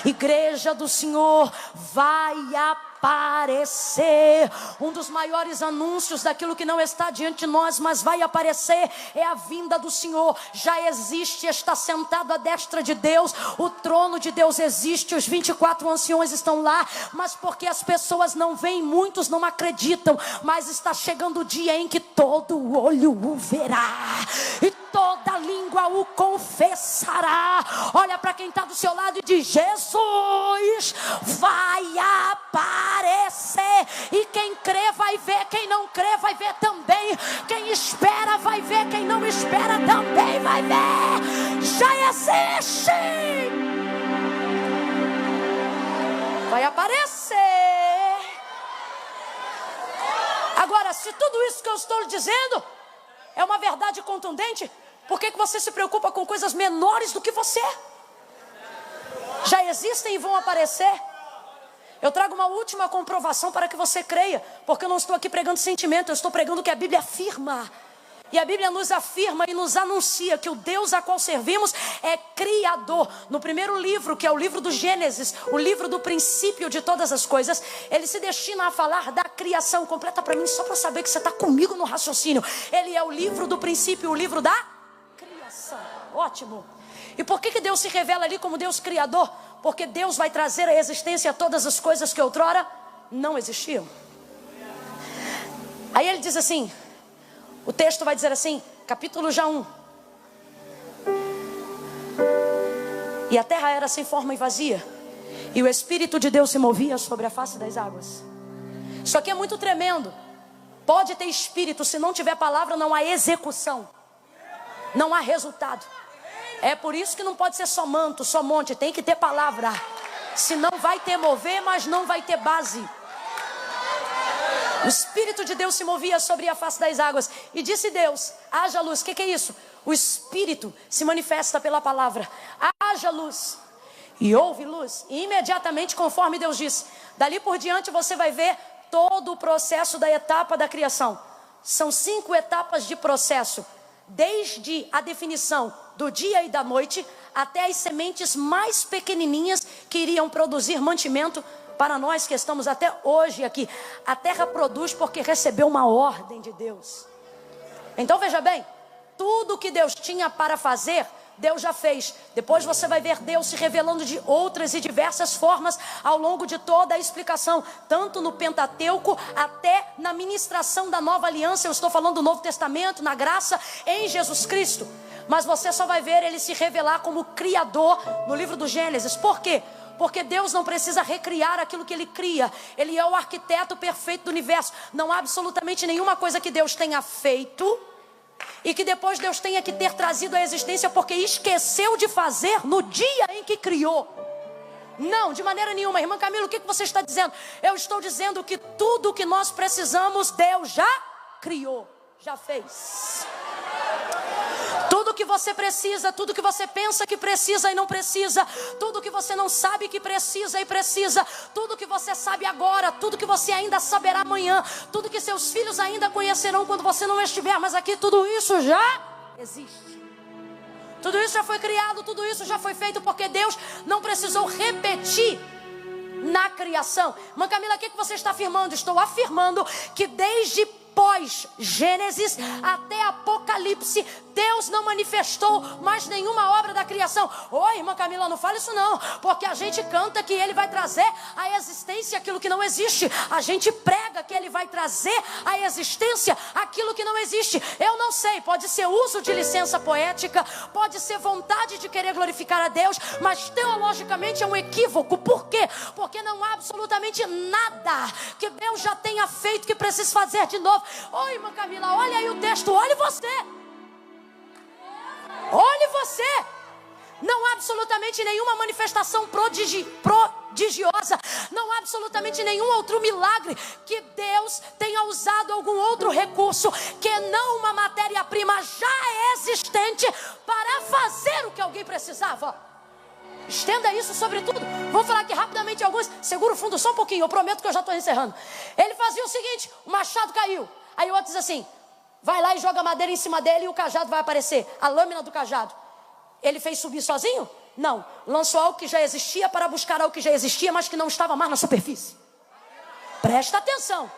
Igreja do Senhor, vai aparecer. Um dos maiores anúncios daquilo que não está diante de nós, mas vai aparecer, é a vinda do Senhor. Já existe, está sentado à destra de Deus. O trono de Deus existe, os 24 anciões estão lá, mas porque as pessoas não veem, muitos não acreditam. Mas está chegando o dia em que todo olho o verá e toda língua o confessará. Olha para quem está do seu lado e diz: Jesus vai aparecer. E quem crê vai ver, quem não crê vai ver também. Quem espera vai ver, quem não espera também vai ver. Já existe. Vai aparecer. Agora, se tudo isso que eu estou lhe dizendo é uma verdade contundente, por que você se preocupa com coisas menores do que você? Já existem e vão aparecer. Eu trago uma última comprovação para que você creia, porque eu não estou aqui pregando sentimento, eu estou pregando o que a Bíblia afirma. E a Bíblia nos afirma e nos anuncia que o Deus a qual servimos é Criador. No primeiro livro, que é o livro do Gênesis, o livro do princípio de todas as coisas, ele se destina a falar da criação. Completa para mim, só para saber que você está comigo no raciocínio. Ele é o livro do princípio, o livro da criação. Ótimo. E por que Deus se revela ali como Deus Criador? Porque Deus vai trazer à existência todas as coisas que outrora não existiam. Aí ele diz assim, o texto vai dizer assim, capítulo já 1. E a terra era sem forma e vazia, e o Espírito de Deus se movia sobre a face das águas. Isso aqui é muito tremendo. Pode ter espírito, se não tiver palavra não há execução, não há resultado. É por isso que não pode ser só manto, só monte, tem que ter palavra. Senão vai ter mover, mas não vai ter base. O Espírito de Deus se movia sobre a face das águas. E disse Deus, haja luz. O que é isso? O Espírito se manifesta pela palavra. Haja luz. E houve luz. E imediatamente, conforme Deus disse, dali por diante você vai ver todo o processo da etapa da criação. São 5 etapas de processo. Desde a definição do dia e da noite, até as sementes mais pequenininhas que iriam produzir mantimento para nós que estamos até hoje aqui. A terra produz porque recebeu uma ordem de Deus. Então veja bem, tudo que Deus tinha para fazer, Deus já fez. Depois você vai ver Deus se revelando de outras e diversas formas ao longo de toda a explicação, tanto no Pentateuco até na ministração da nova aliança. Eu estou falando do Novo Testamento, na graça em Jesus Cristo. Mas você só vai ver ele se revelar como Criador no livro do Gênesis. Por quê? Porque Deus não precisa recriar aquilo que Ele cria. Ele é o arquiteto perfeito do universo. Não há absolutamente nenhuma coisa que Deus tenha feito e que depois Deus tenha que ter trazido à existência porque esqueceu de fazer no dia em que criou. Não, de maneira nenhuma. Irmã Camila, o que você está dizendo? Eu estou dizendo que tudo o que nós precisamos, Deus já criou, já fez. Tudo que você precisa, tudo que você pensa que precisa e não precisa, tudo que você não sabe que precisa e precisa, tudo que você sabe agora, tudo que você ainda saberá amanhã, tudo que seus filhos ainda conhecerão quando você não estiver mais aqui, tudo isso já existe. Tudo isso já foi criado, tudo isso já foi feito porque Deus não precisou repetir na criação. Irmã Camila, o que você está afirmando? Estou afirmando que desde pós-Gênesis até Apocalipse, Deus não manifestou mais nenhuma obra da criação. Oi, irmã Camila, não fala isso não, porque a gente canta que Ele vai trazer à existência aquilo que não existe. A gente prega que Ele vai trazer à existência aquilo que não existe. Eu não sei, pode ser uso de licença poética, pode ser vontade de querer glorificar a Deus, mas teologicamente é um equívoco. Por quê? Porque não há absolutamente nada que Deus já tenha feito que precise fazer de novo. Oi, irmã Camila, olha aí o texto, olhe você. Olhe você. Não há absolutamente nenhuma manifestação prodigiosa. Não há absolutamente nenhum outro milagre que Deus tenha usado algum outro recurso que não uma matéria-prima já existente para fazer o que alguém precisava. Estenda isso sobre tudo. Vamos falar aqui rapidamente alguns. Segura o fundo só um pouquinho, eu prometo que eu já estou encerrando. Ele fazia o seguinte: o machado caiu. Aí o outro diz assim: vai lá e joga madeira em cima dele e o cajado vai aparecer, a lâmina do cajado. Ele fez subir sozinho? Não. Lançou algo que já existia para buscar algo que já existia, mas que não estava mais na superfície. Presta atenção.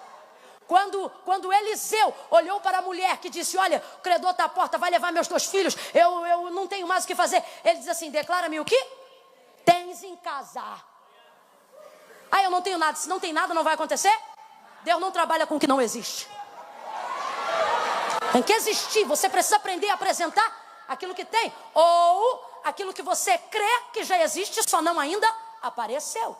Quando Eliseu olhou para a mulher que disse: olha, o credor está à porta, vai levar meus 2 filhos, eu não tenho mais o que fazer. Ele diz assim: declara-me o que tens em casa. Ah, eu não tenho nada. Se não tem nada, não vai acontecer? Deus não trabalha com o que não existe. Tem que existir. Você precisa aprender a apresentar aquilo que tem, ou aquilo que você crê que já existe, só não ainda apareceu.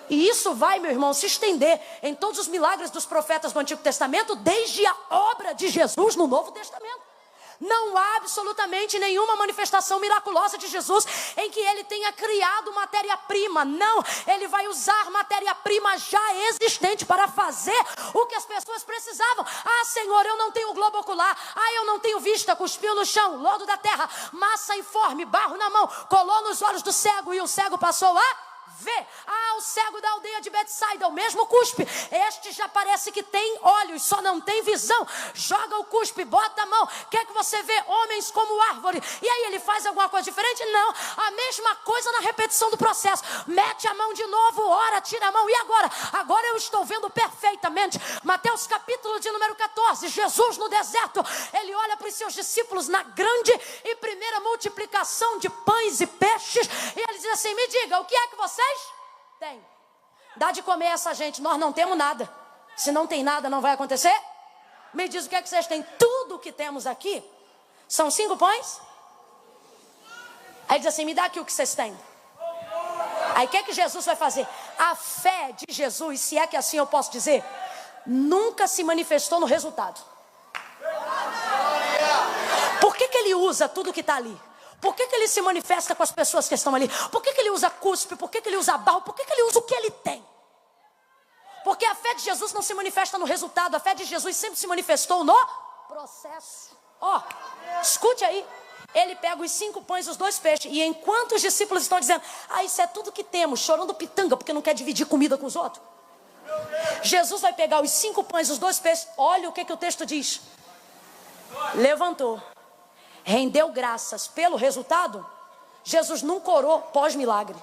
E isso vai, meu irmão, se estender em todos os milagres dos profetas do Antigo Testamento, desde a obra de Jesus no Novo Testamento. Não há absolutamente nenhuma manifestação miraculosa de Jesus em que Ele tenha criado matéria-prima. Não, Ele vai usar matéria-prima já existente para fazer o que as pessoas precisavam. Ah, Senhor, eu não tenho globo ocular. Ah, eu não tenho vista. Cuspiu no chão, lodo da terra, massa informe, barro na mão, colou nos olhos do cego e o cego passou a vê. Ah, o cego da aldeia de Betsaida, o mesmo cuspe. Este já parece que tem olhos, só não tem visão. Joga o cuspe, bota a mão. Quer que você vê homens como árvore. E aí ele faz alguma coisa diferente? Não. A mesma coisa na repetição do processo. Mete a mão de novo, ora, tira a mão. E agora? Agora eu estou vendo perfeitamente. Mateus capítulo de número 14. Jesus no deserto. Ele olha para os seus discípulos na grande e primeira multiplicação de pães e peixes. E ele diz assim: me diga, o que é que vocês têm? Dá de comer essa gente. Nós não temos nada. Se não tem nada, não vai acontecer? Me diz o que é que vocês têm. Tudo que temos aqui são 5 pães. Aí diz assim: me dá aqui o que vocês têm. Aí o que é que Jesus vai fazer? A fé de Jesus, se é que assim eu posso dizer, nunca se manifestou no resultado. Por que ele usa tudo que está ali? Por que ele se manifesta com as pessoas que estão ali? Por que ele usa cuspe? Por que ele usa barro? Por que ele usa o que ele tem? Porque a fé de Jesus não se manifesta no resultado. A fé de Jesus sempre se manifestou no processo. Ó, escute aí. Ele pega os 5 pães e os 2 peixes. E enquanto os discípulos estão dizendo: ah, isso é tudo que temos, chorando pitanga porque não quer dividir comida com os outros, Jesus vai pegar os 5 pães e os 2 peixes. Olha o que o texto diz. Levantou, rendeu graças pelo resultado, Jesus nunca orou pós-milagre.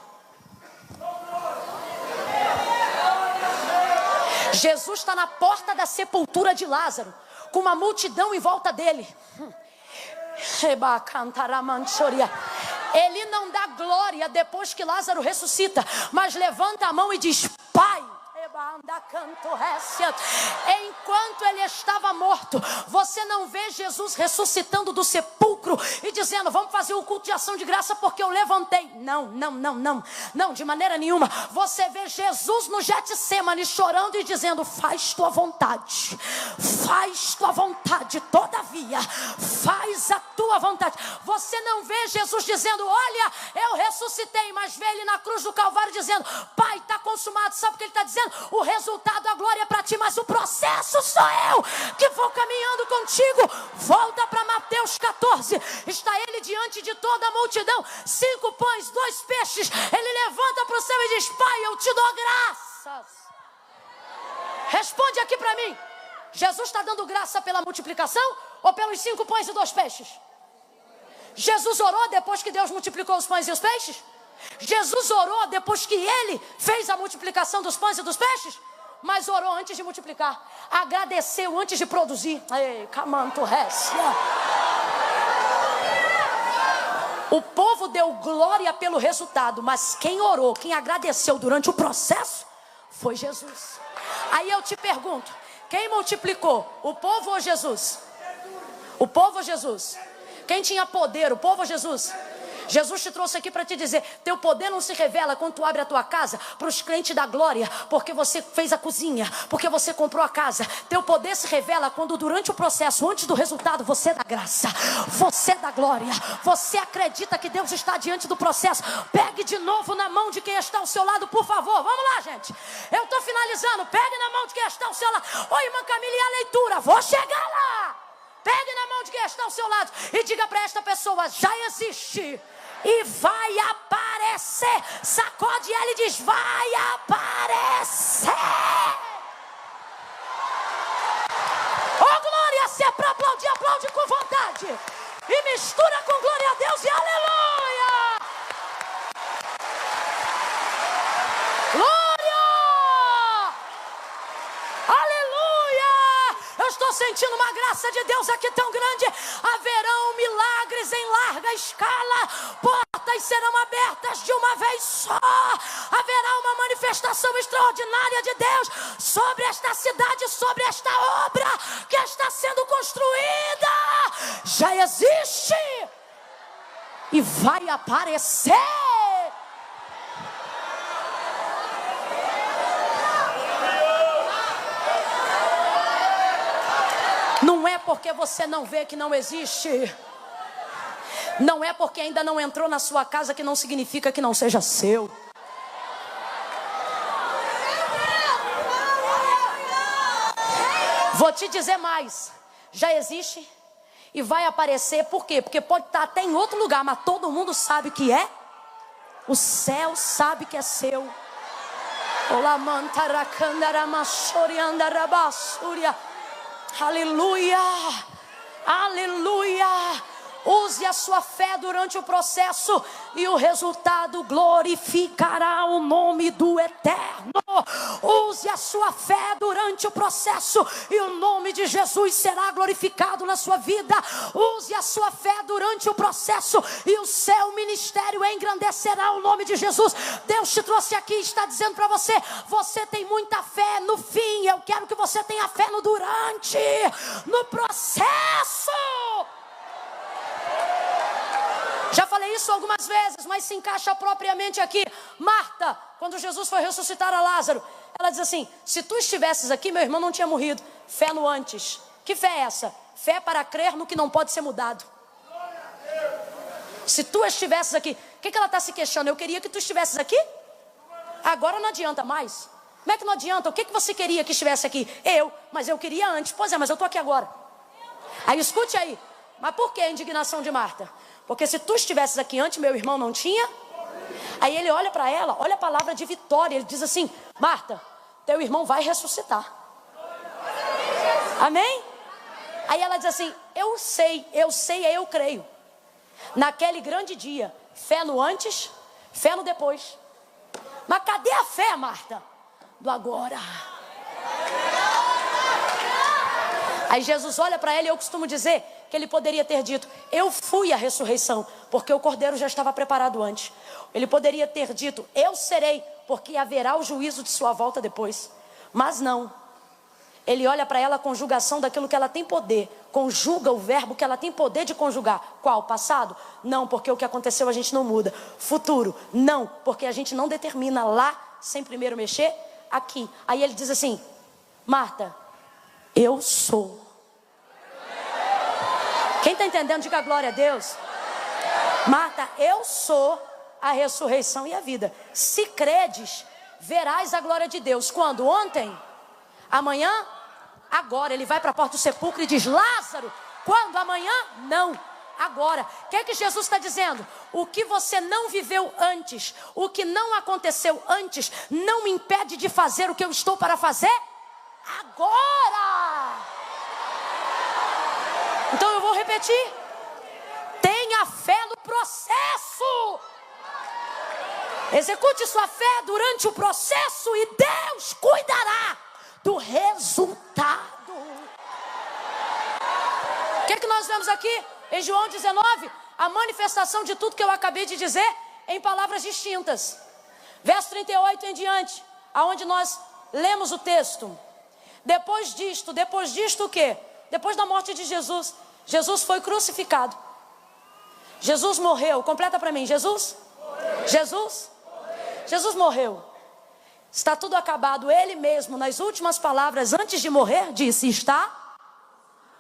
Jesus está na porta da sepultura de Lázaro, com uma multidão em volta dele. Ele não dá glória depois que Lázaro ressuscita, mas levanta a mão e diz: Pai, enquanto ele estava morto, você não vê Jesus ressuscitando do sepulcro e dizendo: vamos fazer um culto de ação de graça porque eu levantei. Não, de maneira nenhuma. Você vê Jesus no Getsemane chorando e dizendo: faz tua vontade, todavia, faz a tua vontade. Você não vê Jesus dizendo: olha, eu ressuscitei, mas vê ele na cruz do Calvário dizendo: Pai, está consumado. Sabe o que ele está dizendo? O resultado, a glória é para ti, mas o processo sou eu que vou caminhando contigo. Volta para Mateus 14. Está ele diante de toda a multidão, 5 pães, 2 peixes. Ele levanta para o céu e diz: Pai, eu te dou graças. Responde aqui para mim: Jesus está dando graça pela multiplicação ou pelos 5 pães e 2 peixes? Jesus orou depois que Deus multiplicou os pães e os peixes? Jesus orou depois que ele fez a multiplicação dos pães e dos peixes? Mas orou antes de multiplicar, agradeceu antes de produzir. O povo deu glória pelo resultado, mas quem orou, quem agradeceu durante o processo foi Jesus. Aí eu te pergunto: quem multiplicou, o povo ou Jesus? O povo ou Jesus? Quem tinha poder, o povo ou Jesus? Jesus te trouxe aqui para te dizer: teu poder não se revela quando tu abre a tua casa para os crentes da glória, porque você fez a cozinha, porque você comprou a casa. Teu poder se revela quando durante o processo, antes do resultado, você dá graça, você dá glória, você acredita que Deus está diante do processo. Pegue de novo na mão de quem está ao seu lado, por favor. Vamos lá, gente, eu estou finalizando. Pegue na mão de quem está ao seu lado. Oi, irmã Camila, e a leitura? Vou chegar lá. Pegue na mão de quem está ao seu lado e diga para esta pessoa: já existe e vai aparecer. Sacode ela e diz: vai aparecer. Oh, glória! Se é para aplaudir, aplaude com vontade. E mistura com glória a Deus e aleluia. Glória! Aleluia! Eu estou sentindo uma graça de Deus aqui tão grande. Haverão milagres em larga escala. Portas serão abertas de uma vez só. Haverá uma manifestação extraordinária de Deus sobre esta cidade, sobre esta obra que está sendo construída. Já existe e vai aparecer. Não é porque você não vê que não existe. Não é porque ainda não entrou na sua casa que não significa que não seja seu. Vou te dizer mais. Já existe e vai aparecer. Por quê? Porque pode estar até em outro lugar, mas todo mundo sabe que é. O céu sabe que é seu. Aleluia, aleluia. Use a sua fé durante o processo e o resultado glorificará o nome do Eterno. Use a sua fé durante o processo e o nome de Jesus será glorificado na sua vida. Use a sua fé durante o processo e o seu ministério engrandecerá o nome de Jesus. Deus te trouxe aqui e está dizendo para você: você tem muita fé no fim. Eu quero que você tenha fé no durante, no processo. Já falei isso algumas vezes, mas se encaixa propriamente aqui. Marta, quando Jesus foi ressuscitar a Lázaro, ela diz assim: se tu estivesses aqui, meu irmão não tinha morrido. Fé no antes. Que fé é essa? Fé para crer no que não pode ser mudado. Se tu estivesses aqui, o que ela está se queixando? Eu queria que tu estivesses aqui? Agora não adianta mais. Como é que não adianta? O que você queria que estivesse aqui? Mas eu queria antes. Pois é, mas eu estou aqui agora. Aí escute aí. Mas por que a indignação de Marta? Porque se tu estivesses aqui antes, meu irmão não tinha. Aí ele olha para ela, olha a palavra de vitória. Ele diz assim: Marta, teu irmão vai ressuscitar. Amém? Aí ela diz assim: eu sei, eu creio. Naquele grande dia, Fé no antes, fé no depois. Mas cadê a fé, Marta? Do agora. Aí Jesus olha para ele, eu costumo dizer que ele poderia ter dito, eu fui a ressurreição, porque o cordeiro já estava preparado antes. Ele poderia ter dito, eu serei, porque haverá o juízo de sua volta depois. Mas não. Ele olha para ela a conjugação daquilo que ela tem poder. Conjuga o verbo que ela tem poder de conjugar. Qual? Passado? Não, porque o que aconteceu a gente não muda. Futuro? Não, porque a gente não determina lá, sem primeiro mexer, aqui. Aí ele diz assim, Marta, eu sou. Quem está entendendo, diga glória a Deus. Marta, eu sou a ressurreição e a vida. Se credes, verás a glória de Deus. Quando? Ontem? Amanhã? Agora. Ele vai para a porta do sepulcro e diz, Lázaro. Quando? Amanhã? Não. Agora. O que é que Jesus está dizendo? O que você não viveu antes, o que não aconteceu antes, não me impede de fazer o que eu estou para fazer agora. Então eu vou repetir. Tenha fé no processo. Execute sua fé durante o processo e Deus cuidará do resultado. O que é que nós vemos aqui em João 19? A manifestação de tudo que eu acabei de dizer em palavras distintas. Verso 38 em diante, aonde nós lemos o texto. Depois disto o quê? Depois da morte de Jesus, Jesus foi crucificado. Jesus morreu. Completa para mim. Jesus morreu. Está tudo acabado. Ele mesmo, nas últimas palavras, antes de morrer, disse, está.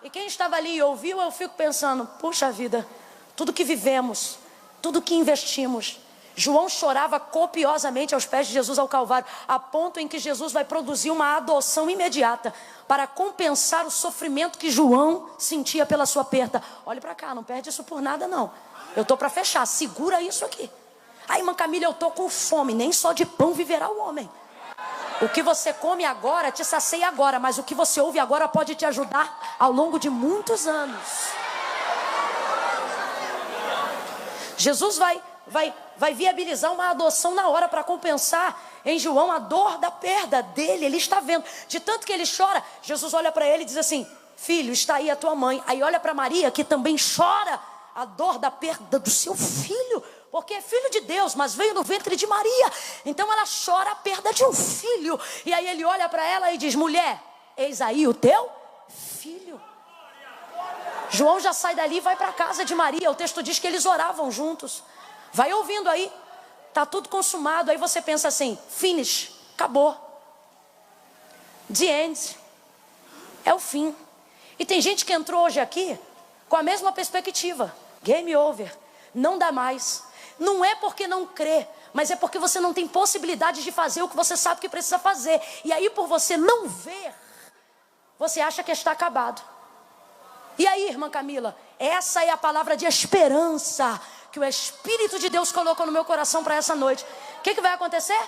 E quem estava ali e ouviu, eu fico pensando, puxa vida, tudo que vivemos, tudo que investimos. João chorava copiosamente aos pés de Jesus ao Calvário, a ponto em que Jesus vai produzir uma adoção imediata para compensar o sofrimento que João sentia pela sua perda. Olhe para cá, não perde isso por nada não. Eu estou para fechar, segura isso aqui. Ai, irmã Camila, eu estou com fome, nem só de pão viverá o homem. O que você come agora te sacia agora, mas o que você ouve agora pode te ajudar ao longo de muitos anos. Jesus vai viabilizar uma adoção na hora para compensar em João a dor da perda dele. Ele está vendo, de tanto que ele chora, Jesus olha para ele e diz assim, filho, está aí a tua mãe. Aí olha para Maria, que também chora a dor da perda do seu filho, porque é filho de Deus, mas veio no ventre de Maria. Então ela chora a perda de um filho. E aí ele olha para ela e diz, mulher, eis aí o teu filho. João já sai dali e vai para a casa de Maria. O texto diz que eles oravam juntos. Vai ouvindo aí, está tudo consumado. Aí você pensa assim, finish, acabou. The end, é o fim. E tem gente que entrou hoje aqui com a mesma perspectiva. Game over, não dá mais. Não é porque não crê, mas é porque você não tem possibilidade de fazer o que você sabe que precisa fazer. E aí por você não ver, você acha que está acabado. E aí, irmã Camila, essa é a palavra de esperança que o Espírito de Deus colocou no meu coração para essa noite. O que vai acontecer?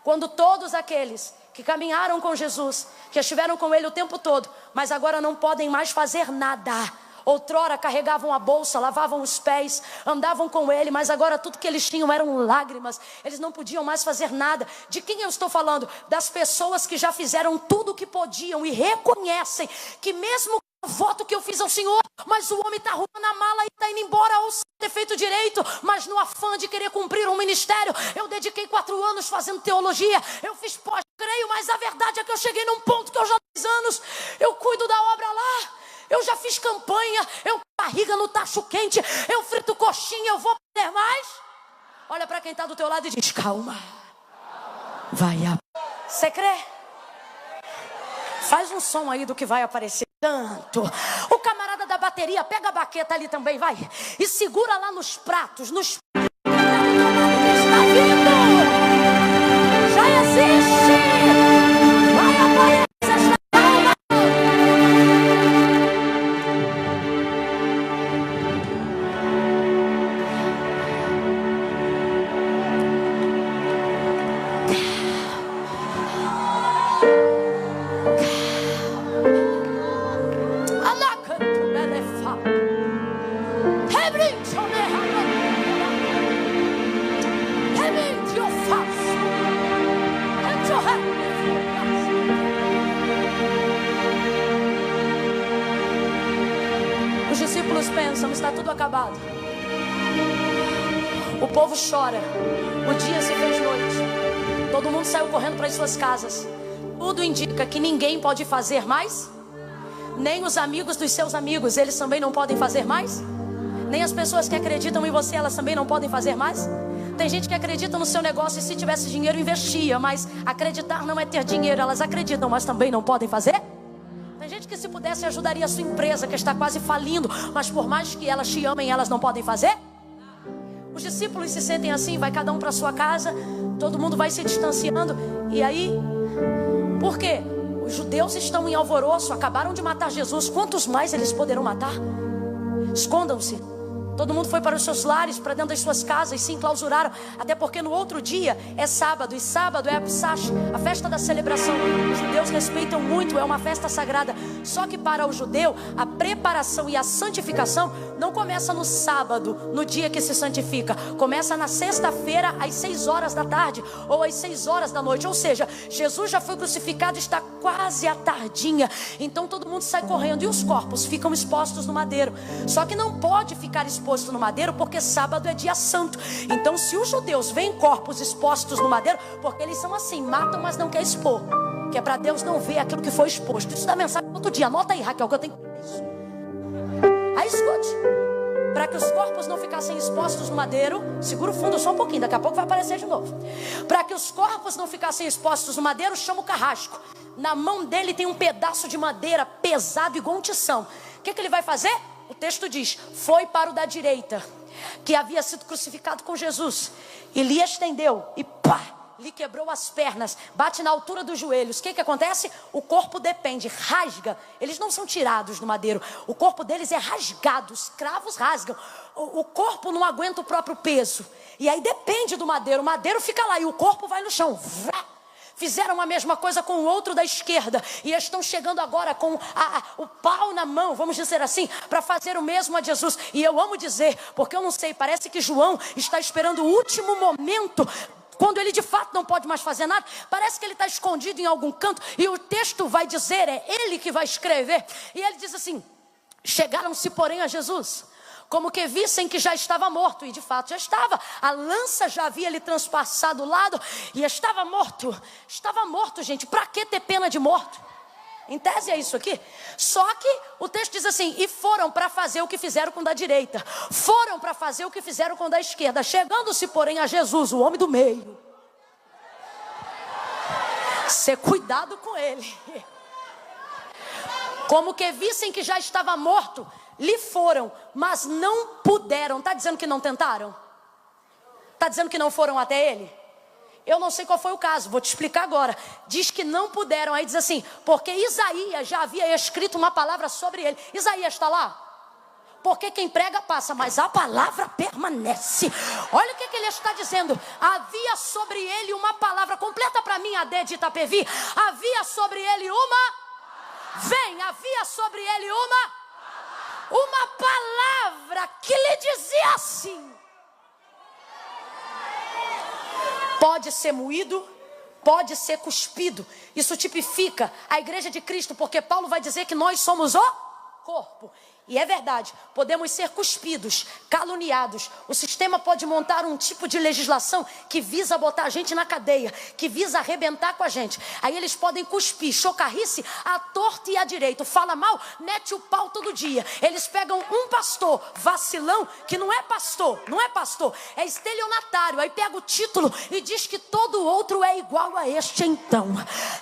Quando todos aqueles que caminharam com Jesus, que estiveram com Ele o tempo todo, mas agora não podem mais fazer nada. Outrora carregavam a bolsa, lavavam os pés, andavam com Ele, mas agora tudo que eles tinham eram lágrimas. Eles não podiam mais fazer nada. De quem eu estou falando? Das pessoas que já fizeram tudo o que podiam e reconhecem que mesmo o voto que eu fiz ao Senhor, mas o homem está arrumando a mala e está indo embora ou sem ter feito direito, mas no afã de querer cumprir um ministério, eu dediquei 4 anos fazendo teologia, eu fiz pós-creio, mas a verdade é que eu cheguei num ponto que eu já há 10 anos, eu cuido da obra lá, eu já fiz campanha, eu barriga no tacho quente, eu frito coxinha, eu vou perder mais. Olha para quem está do teu lado e diz, calma, vai a... Você crê? Faz um som aí do que vai aparecer tanto. O camarada da bateria, pega a baqueta ali também, vai. E segura lá nos pratos, nos... Está vindo! Já existe! Vai aparecer esta calma! discípulos pensam: está tudo acabado. O povo chora. O dia se fez noite. Todo mundo saiu correndo para as suas casas. Tudo indica que ninguém pode fazer mais. Nem os amigos dos seus amigos, eles também não podem fazer mais. Nem as pessoas que acreditam em você, elas também não podem fazer mais. Tem gente que acredita no seu negócio e se tivesse dinheiro investia. Mas acreditar não é ter dinheiro. Elas acreditam, mas também não podem fazer. Tem gente que se pudesse ajudaria a sua empresa que está quase falindo. Mas por mais que elas te amem, elas não podem fazer. Os discípulos se sentem assim, vai cada um para sua casa. Todo mundo vai se distanciando. E aí, por quê? Os judeus estão em alvoroço, acabaram de matar Jesus. Quantos mais eles poderão matar? Escondam-se. Todo mundo foi para os seus lares, para dentro das suas casas, se enclausuraram. Até porque no outro dia é sábado. E sábado é a Pesach, a festa da celebração. Os judeus respeitam muito, é uma festa sagrada. Só que para o judeu, a preparação e a santificação não começa no sábado, no dia que se santifica. Começa na sexta-feira, às 6 horas da tarde, ou às 6 horas da noite. Ou seja, Jesus já foi crucificado e está quase à tardinha. Então todo mundo sai correndo e os corpos ficam expostos no madeiro. Só que não pode ficar exposto no madeiro, porque sábado é dia santo. Então se os judeus veem corpos expostos no madeiro, porque eles são assim, matam mas não quer expor, que é para Deus não ver aquilo que foi exposto. Isso dá mensagem todo dia, anota aí, Raquel, que eu tenho isso. Aí escute, para que os corpos não ficassem expostos no madeiro, segura o fundo só um pouquinho, daqui a pouco vai aparecer de novo. Para que os corpos não ficassem expostos no madeiro, chama o carrasco. Na mão dele tem um pedaço de madeira pesado igual um tição. O que ele vai fazer? O texto diz: foi para o da direita, que havia sido crucificado com Jesus, e lhe estendeu, e pá, lhe quebrou as pernas, bate na altura dos joelhos. O que acontece? O corpo depende, rasga. Eles não são tirados do madeiro, o corpo deles é rasgado, os cravos rasgam. O corpo não aguenta o próprio peso, e aí depende do madeiro. O madeiro fica lá e o corpo vai no chão. Fizeram a mesma coisa com o outro da esquerda, e estão chegando agora com o pau na mão, vamos dizer assim, para fazer o mesmo a Jesus. E eu amo dizer, porque eu não sei, parece que João está esperando o último momento, quando ele de fato não pode mais fazer nada. Parece que ele está escondido em algum canto, e o texto vai dizer, é ele que vai escrever, e ele diz assim: chegaram-se porém a Jesus, como que vissem que já estava morto. E de fato já estava. A lança já havia lhe transpassado o lado e estava morto. Estava morto, gente. Para que ter pena de morto? Em tese é isso aqui. Só que o texto diz assim: e foram para fazer o que fizeram com o da direita, foram para fazer o que fizeram com o da esquerda. Chegando-se porém a Jesus, o homem do meio. Ser cuidado com ele. Como que vissem que já estava morto, lhe foram, mas não puderam. Está dizendo que não tentaram? Está dizendo que não foram até ele? Eu não sei qual foi o caso, vou te explicar agora. Diz que não puderam, aí diz assim, porque Isaías já havia escrito uma palavra sobre ele. Isaías está lá? Porque quem prega passa, mas a palavra permanece. Olha o que ele está dizendo. Havia sobre ele uma palavra, completa para mim a D de Itapevi. Havia sobre ele havia sobre ele uma palavra que lhe dizia assim: pode ser moído, pode ser cuspido. Isso tipifica a igreja de Cristo, porque Paulo vai dizer que nós somos o corpo. E é verdade, podemos ser cuspidos, caluniados. O sistema pode montar um tipo de legislação que visa botar a gente na cadeia, que visa arrebentar com a gente. Aí eles podem cuspir, chocarrice, à torta e à direita. Fala mal, mete o pau todo dia. Eles pegam um pastor vacilão, que não é pastor, é estelionatário. Aí pega o título e diz que todo outro é igual a este então.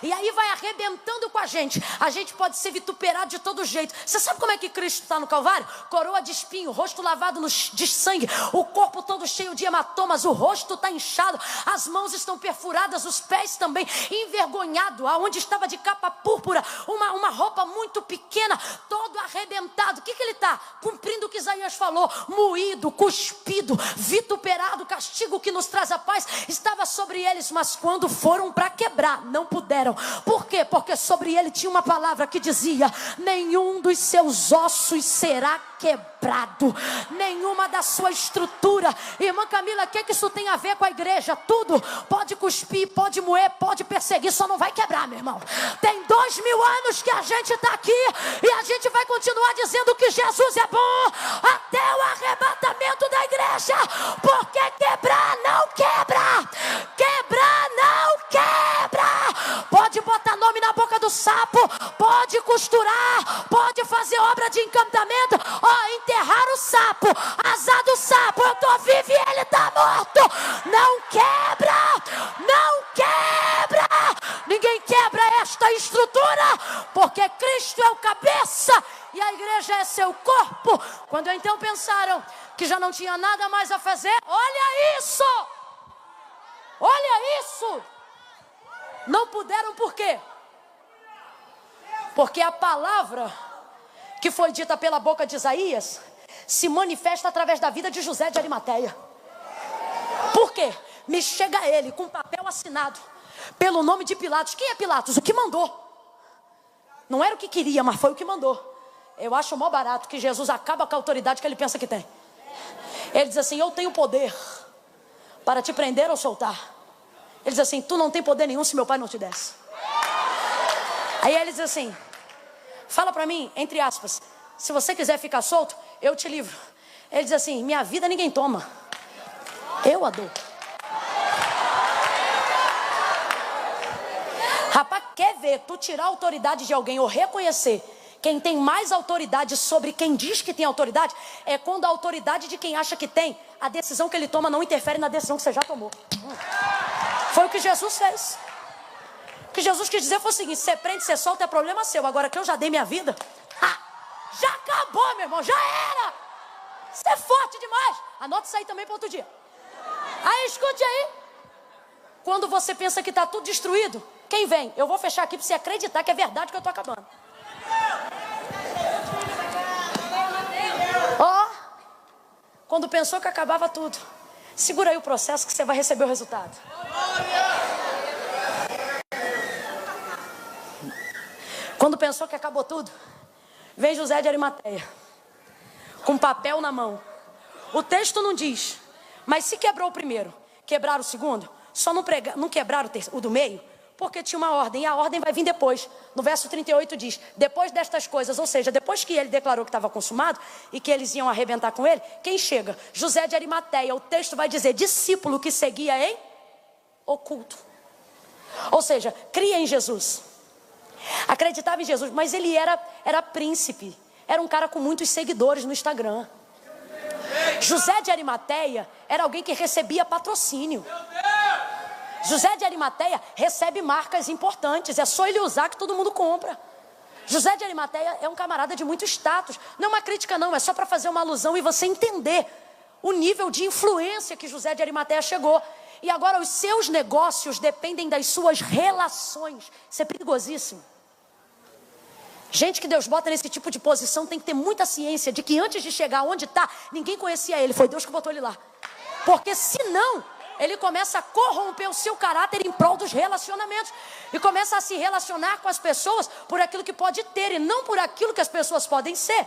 E aí vai arrebentando com a gente. A gente pode ser vituperado de todo jeito. Você sabe como é que Cristo está no Calvário? Coroa de espinho, rosto lavado de sangue, o corpo todo cheio de hematomas, o rosto está inchado, as mãos estão perfuradas, os pés também, envergonhado, aonde estava de capa púrpura, uma roupa muito pequena, todo arrebentado. O que ele está? Cumprindo o que Isaías falou: moído, cuspido, vituperado. O castigo que nos traz a paz estava sobre eles, mas quando foram para quebrar, não puderam. Por quê? Porque sobre ele tinha uma palavra que dizia: nenhum dos seus ossos será quebrado, nenhuma da sua estrutura. Irmã Camila, o que isso tem a ver com a igreja? Tudo. Pode cuspir, pode moer, pode perseguir, só não vai quebrar, meu irmão. Tem 2000 anos que a gente está aqui e a gente vai continuar dizendo que Jesus é bom. até o arrebatamento da igreja, porque quebrar não quebra, quebrar não quebra. Pode botar nome na boca do sapo, pode costurar, pode fazer obra de encantamento, enterrar o sapo, azar do sapo, eu tô vivo e ele tá morto. Não quebra, não quebra. Ninguém quebra esta estrutura, porque Cristo é o cabeça e a igreja é seu corpo. Quando então pensaram que já não tinha nada mais a fazer, olha isso, olha isso. Não puderam por quê? Porque a palavra que foi dita pela boca de Isaías se manifesta através da vida de José de Arimateia. Por quê? Me chega ele com papel assinado pelo nome de Pilatos. Quem é Pilatos? O que mandou. Não era o que queria, mas foi o que mandou. Eu acho mó barato que Jesus acaba com a autoridade que ele pensa que tem. Ele diz assim: eu tenho poder para te prender ou soltar. Ele diz assim: tu não tem poder nenhum se meu pai não te desse. Aí ele diz assim: fala para mim, entre aspas, se você quiser ficar solto, eu te livro. Ele diz assim: minha vida ninguém toma, eu a dou. Rapaz, quer ver tu tirar a autoridade de alguém ou reconhecer quem tem mais autoridade sobre quem diz que tem autoridade? É quando a autoridade de quem acha que tem, a decisão que ele toma não interfere na decisão que você já tomou. Foi o que Jesus fez. O que Jesus quis dizer foi o seguinte: você prende, você solta, é problema seu. Agora que eu já dei minha vida, já acabou, meu irmão, já era. Você é forte demais. Anota isso aí também para outro dia. Aí escute aí. Quando você pensa que está tudo destruído, quem vem? Eu vou fechar aqui para você acreditar que é verdade que eu estou acabando. Quando pensou que acabava tudo, segura aí o processo que você vai receber o resultado. Quando pensou que acabou tudo, vem José de Arimateia com papel na mão. O texto não diz, mas se quebrou o primeiro, quebraram o segundo, só não quebraram o do meio, porque tinha uma ordem, e a ordem vai vir depois. No verso 38 diz: depois destas coisas, ou seja, depois que ele declarou que estava consumado e que eles iam arrebentar com ele, quem chega? José de Arimateia. O texto vai dizer: discípulo que seguia em oculto. Ou seja, cria em Jesus, acreditava em Jesus, mas ele era príncipe, era um cara com muitos seguidores no Instagram. José de Arimateia era alguém que recebia patrocínio. José de Arimateia recebe marcas importantes, é só ele usar que todo mundo compra. José de Arimateia é um camarada de muito status. Não é uma crítica não, é só para fazer uma alusão e você entender o nível de influência que José de Arimateia chegou. E agora os seus negócios dependem das suas relações. Isso é perigosíssimo. Gente que Deus bota nesse tipo de posição tem que ter muita ciência de que antes de chegar onde está, ninguém conhecia ele, foi Deus que botou ele lá. Porque senão, ele começa a corromper o seu caráter em prol dos relacionamentos. E começa a se relacionar com as pessoas por aquilo que pode ter e não por aquilo que as pessoas podem ser.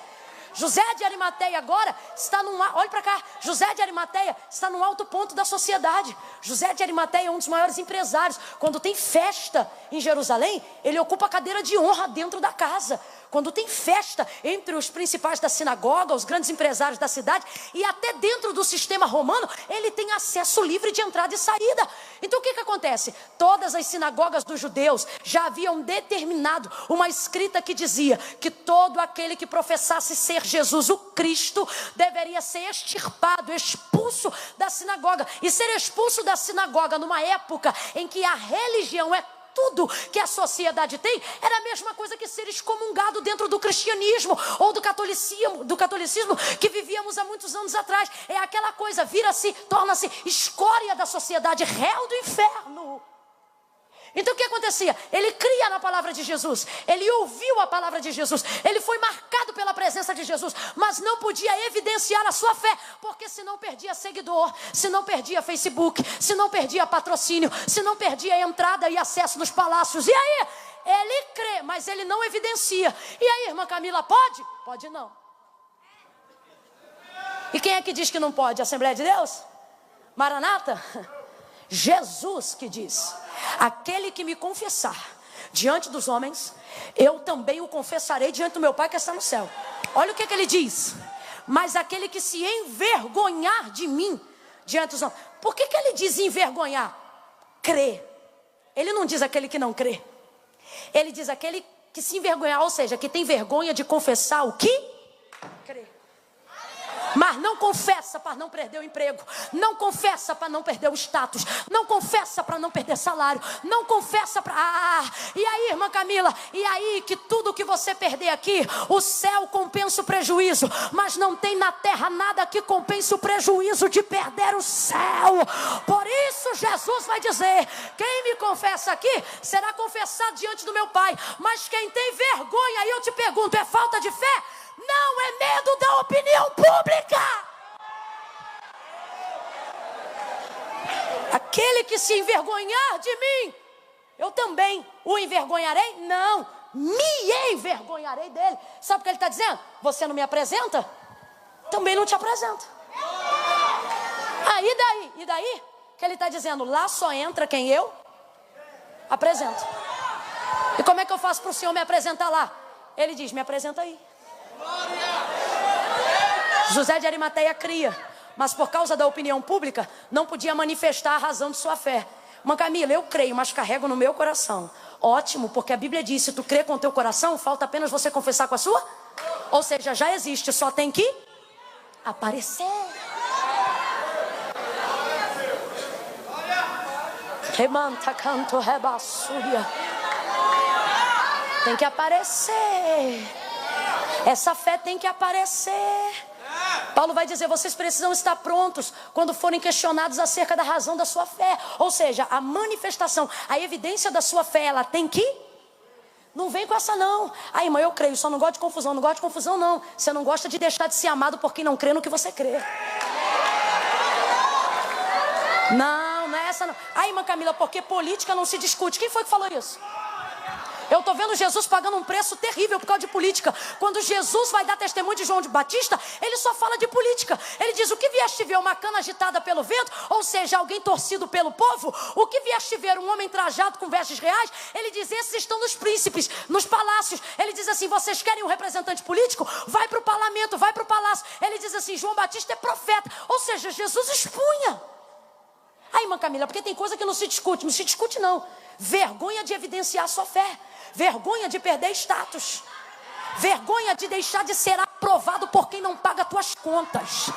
José de Arimateia agora está olha para cá, José de Arimateia está no alto ponto da sociedade. José de Arimateia é um dos maiores empresários. Quando tem festa em Jerusalém, ele ocupa a cadeira de honra dentro da casa. Quando tem festa entre os principais da sinagoga, os grandes empresários da cidade, e até dentro do sistema romano, ele tem acesso livre de entrada e saída. Então o que acontece? Todas as sinagogas dos judeus já haviam determinado uma escrita que dizia que todo aquele que professasse ser Jesus, o Cristo, deveria ser extirpado, expulso da sinagoga. E ser expulso da sinagoga numa época em que a religião é tudo que a sociedade tem, era a mesma coisa que ser excomungado dentro do cristianismo ou do catolicismo que vivíamos há muitos anos atrás. É aquela coisa, torna-se escória da sociedade, réu do inferno. Então o que acontecia? Ele cria na palavra de Jesus, ele ouviu a palavra de Jesus, ele foi marcado pela presença de Jesus, mas não podia evidenciar a sua fé, porque senão perdia seguidor, senão perdia Facebook, senão perdia patrocínio, senão perdia entrada e acesso nos palácios. E aí, ele crê, mas ele não evidencia. E aí, irmã Camila, pode? Pode não. E quem é que diz que não pode? Assembleia de Deus? Maranata? Jesus que diz: aquele que me confessar diante dos homens, eu também o confessarei diante do meu Pai que está no céu. Olha o que ele diz: Mas aquele que se envergonhar de mim diante dos homens. Por que ele diz envergonhar? Crer. Ele não diz aquele que não crê. Ele diz aquele que se envergonhar, ou seja, que tem vergonha de confessar o que crê. Mas não confessa para não perder o emprego. Não confessa para não perder o status. Não confessa para não perder salário. Não confessa para... E aí, irmã Camila? E aí que tudo que você perder aqui, o céu compensa o prejuízo. Mas não tem na terra nada que compense o prejuízo de perder o céu. Por isso Jesus vai dizer: quem me confessa aqui, será confessado diante do meu Pai. Mas quem tem vergonha, aí eu te pergunto, é falta de fé? Não, é medo da opinião pública. Aquele que se envergonhar de mim, eu também o envergonharei? Não, me envergonharei dele. Sabe o que ele está dizendo? Você não me apresenta? Também não te apresenta. E daí? Que ele está dizendo, lá só entra quem eu apresento. E como é que eu faço para o Senhor me apresentar lá? Ele diz, me apresenta aí. José de Arimateia cria, mas por causa da opinião pública não podia manifestar a razão de sua fé. Irmã Camila, eu creio, mas carrego no meu coração. Ótimo, porque a Bíblia diz, se tu crê com o teu coração, falta apenas você confessar com a sua. Ou seja, já existe, só tem que aparecer. Remanta canto rebaçúria. Tem que aparecer. Essa fé tem que aparecer. Paulo vai dizer, vocês precisam estar prontos quando forem questionados acerca da razão da sua fé. Ou seja, a manifestação, a evidência da sua fé, ela tem que... Não vem com essa não. Aí, irmã, eu creio, só não gosto de confusão. Não gosto de confusão não. Você não gosta de deixar de ser amado por quem não crê no que você crê. Não é essa não. Aí, irmã Camila, porque política não se discute. Quem foi que falou isso? Eu estou vendo Jesus pagando um preço terrível por causa de política. Quando Jesus vai dar testemunho de João de Batista, ele só fala de política. Ele diz, o que vieste ver? Uma cana agitada pelo vento? Ou seja, alguém torcido pelo povo? O que vieste ver? Um homem trajado com vestes reais? Ele diz, esses estão nos príncipes, nos palácios. Ele diz assim, vocês querem um representante político? Vai para o parlamento, vai para o palácio. Ele diz assim, João Batista é profeta. Ou seja, Jesus expunha. Aí, irmã Camila, porque tem coisa que não se discute. Não se discute não. Vergonha de evidenciar a sua fé. Vergonha de perder status. Vergonha de deixar de ser aprovado por quem não paga tuas contas.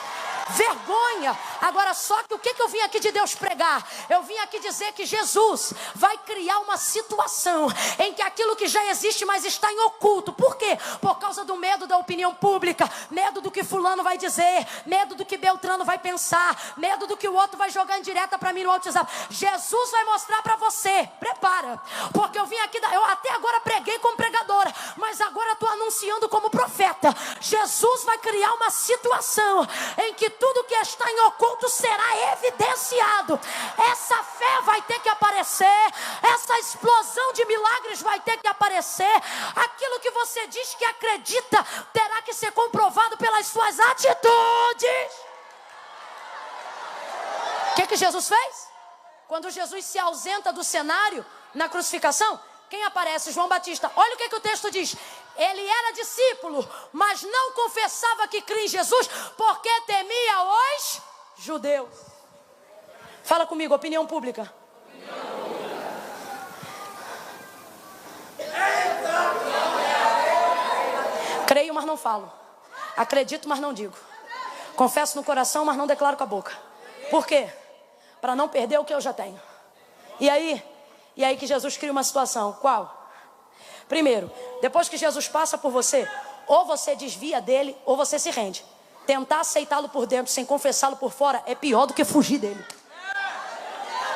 Vergonha. Agora só que o que eu vim aqui de Deus pregar? Eu vim aqui dizer que Jesus vai criar uma situação em que aquilo que já existe, mas está em oculto. Por quê? Por causa do medo da opinião pública, medo do que fulano vai dizer, medo do que Beltrano vai pensar, medo do que o outro vai jogar em direta para mim no WhatsApp. Jesus vai mostrar para você, prepara, porque eu vim aqui, eu até agora preguei como pregadora, mas agora estou anunciando como profeta. Jesus vai criar uma situação em que tudo que está em oculto será evidenciado. Essa fé vai ter que aparecer. Essa explosão de milagres vai ter que aparecer. Aquilo que você diz que acredita terá que ser comprovado pelas suas atitudes. O que Jesus fez? Quando Jesus se ausenta do cenário na crucificação, quem aparece? João Batista. Olha o que o texto diz. Ele era discípulo, mas não confessava que cria em Jesus, porque temia os judeus. Fala comigo, opinião pública. Creio, mas não falo. Acredito, mas não digo. Confesso no coração, mas não declaro com a boca. Por quê? Para não perder o que eu já tenho. E aí que Jesus cria uma situação. Qual? Primeiro, depois que Jesus passa por você, ou você desvia dele, ou você se rende. Tentar aceitá-lo por dentro, sem confessá-lo por fora, é pior do que fugir dele.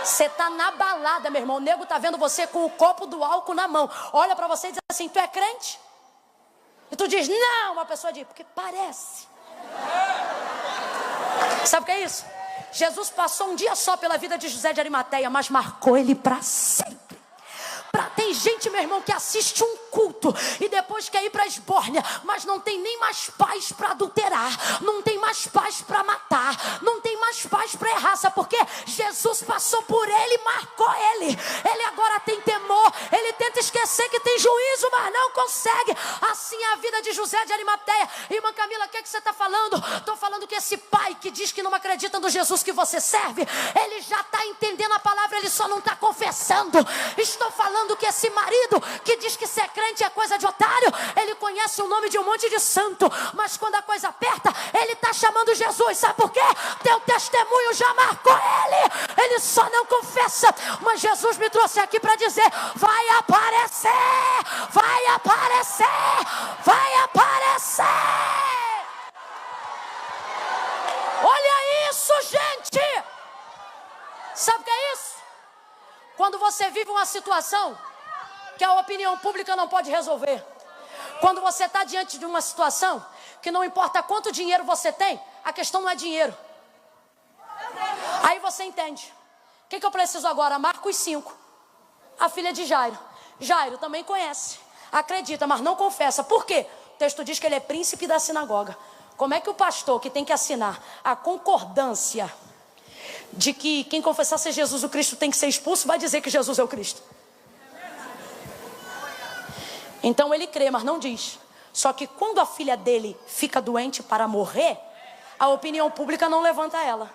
Você está na balada, meu irmão. O nego está vendo você com o copo do álcool na mão. Olha para você e diz assim, tu é crente? E tu diz, não. A pessoa diz, porque parece. Sabe o que é isso? Jesus passou um dia só pela vida de José de Arimateia, mas marcou ele para sempre. Para Tem gente, meu irmão, que assiste um culto e depois quer ir para a esbórnia, mas não tem nem mais paz para adulterar, não tem mais paz para matar, não tem mais paz para errar. Sabe por quê? Jesus passou por ele, marcou ele. Ele agora tem temor, ele tenta esquecer que tem juízo, mas não consegue. Assim é a vida de José de Arimateia. Irmã Camila, o que você está falando? Estou falando que esse pai que diz que não acredita no Jesus que você serve, ele já está entendendo a palavra, ele só não está confessando. Estou falando que esse marido que diz que ser crente é coisa de otário, ele conhece o nome de um monte de santo, mas quando a coisa aperta, ele está chamando Jesus. Sabe por quê? Teu testemunho já marcou ele só não confessa. Mas Jesus me trouxe aqui para dizer: vai aparecer, vai aparecer, vai aparecer. Olha isso, gente. Sabe o que é isso? Quando você vive uma situação que a opinião pública não pode resolver. Quando você está diante de uma situação que não importa quanto dinheiro você tem, a questão não é dinheiro. Aí você entende. O que eu preciso agora? Marcos 5. A filha de Jairo. Jairo também conhece, acredita, mas não confessa. Por quê? O texto diz que ele é príncipe da sinagoga. Como é que o pastor que tem que assinar a concordância de que quem confessar ser Jesus o Cristo tem que ser expulso, vai dizer que Jesus é o Cristo? Então ele crê, mas não diz. Só que quando a filha dele fica doente para morrer, a opinião pública não levanta ela.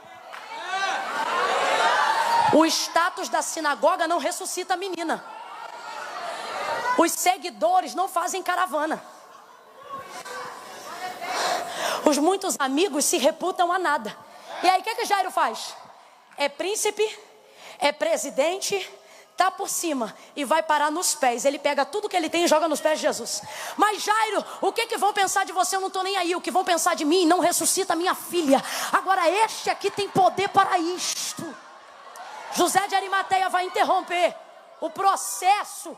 O status da sinagoga não ressuscita a menina. Os seguidores não fazem caravana. Os muitos amigos se reputam a nada. E aí o que Jairo faz? É príncipe, é presidente, tá por cima e vai parar nos pés. Ele pega tudo que ele tem e joga nos pés de Jesus. Mas Jairo, o que vão pensar de você? Eu não estou nem aí. O que vão pensar de mim? Não ressuscita minha filha. Agora este aqui tem poder para isto. José de Arimateia vai interromper o processo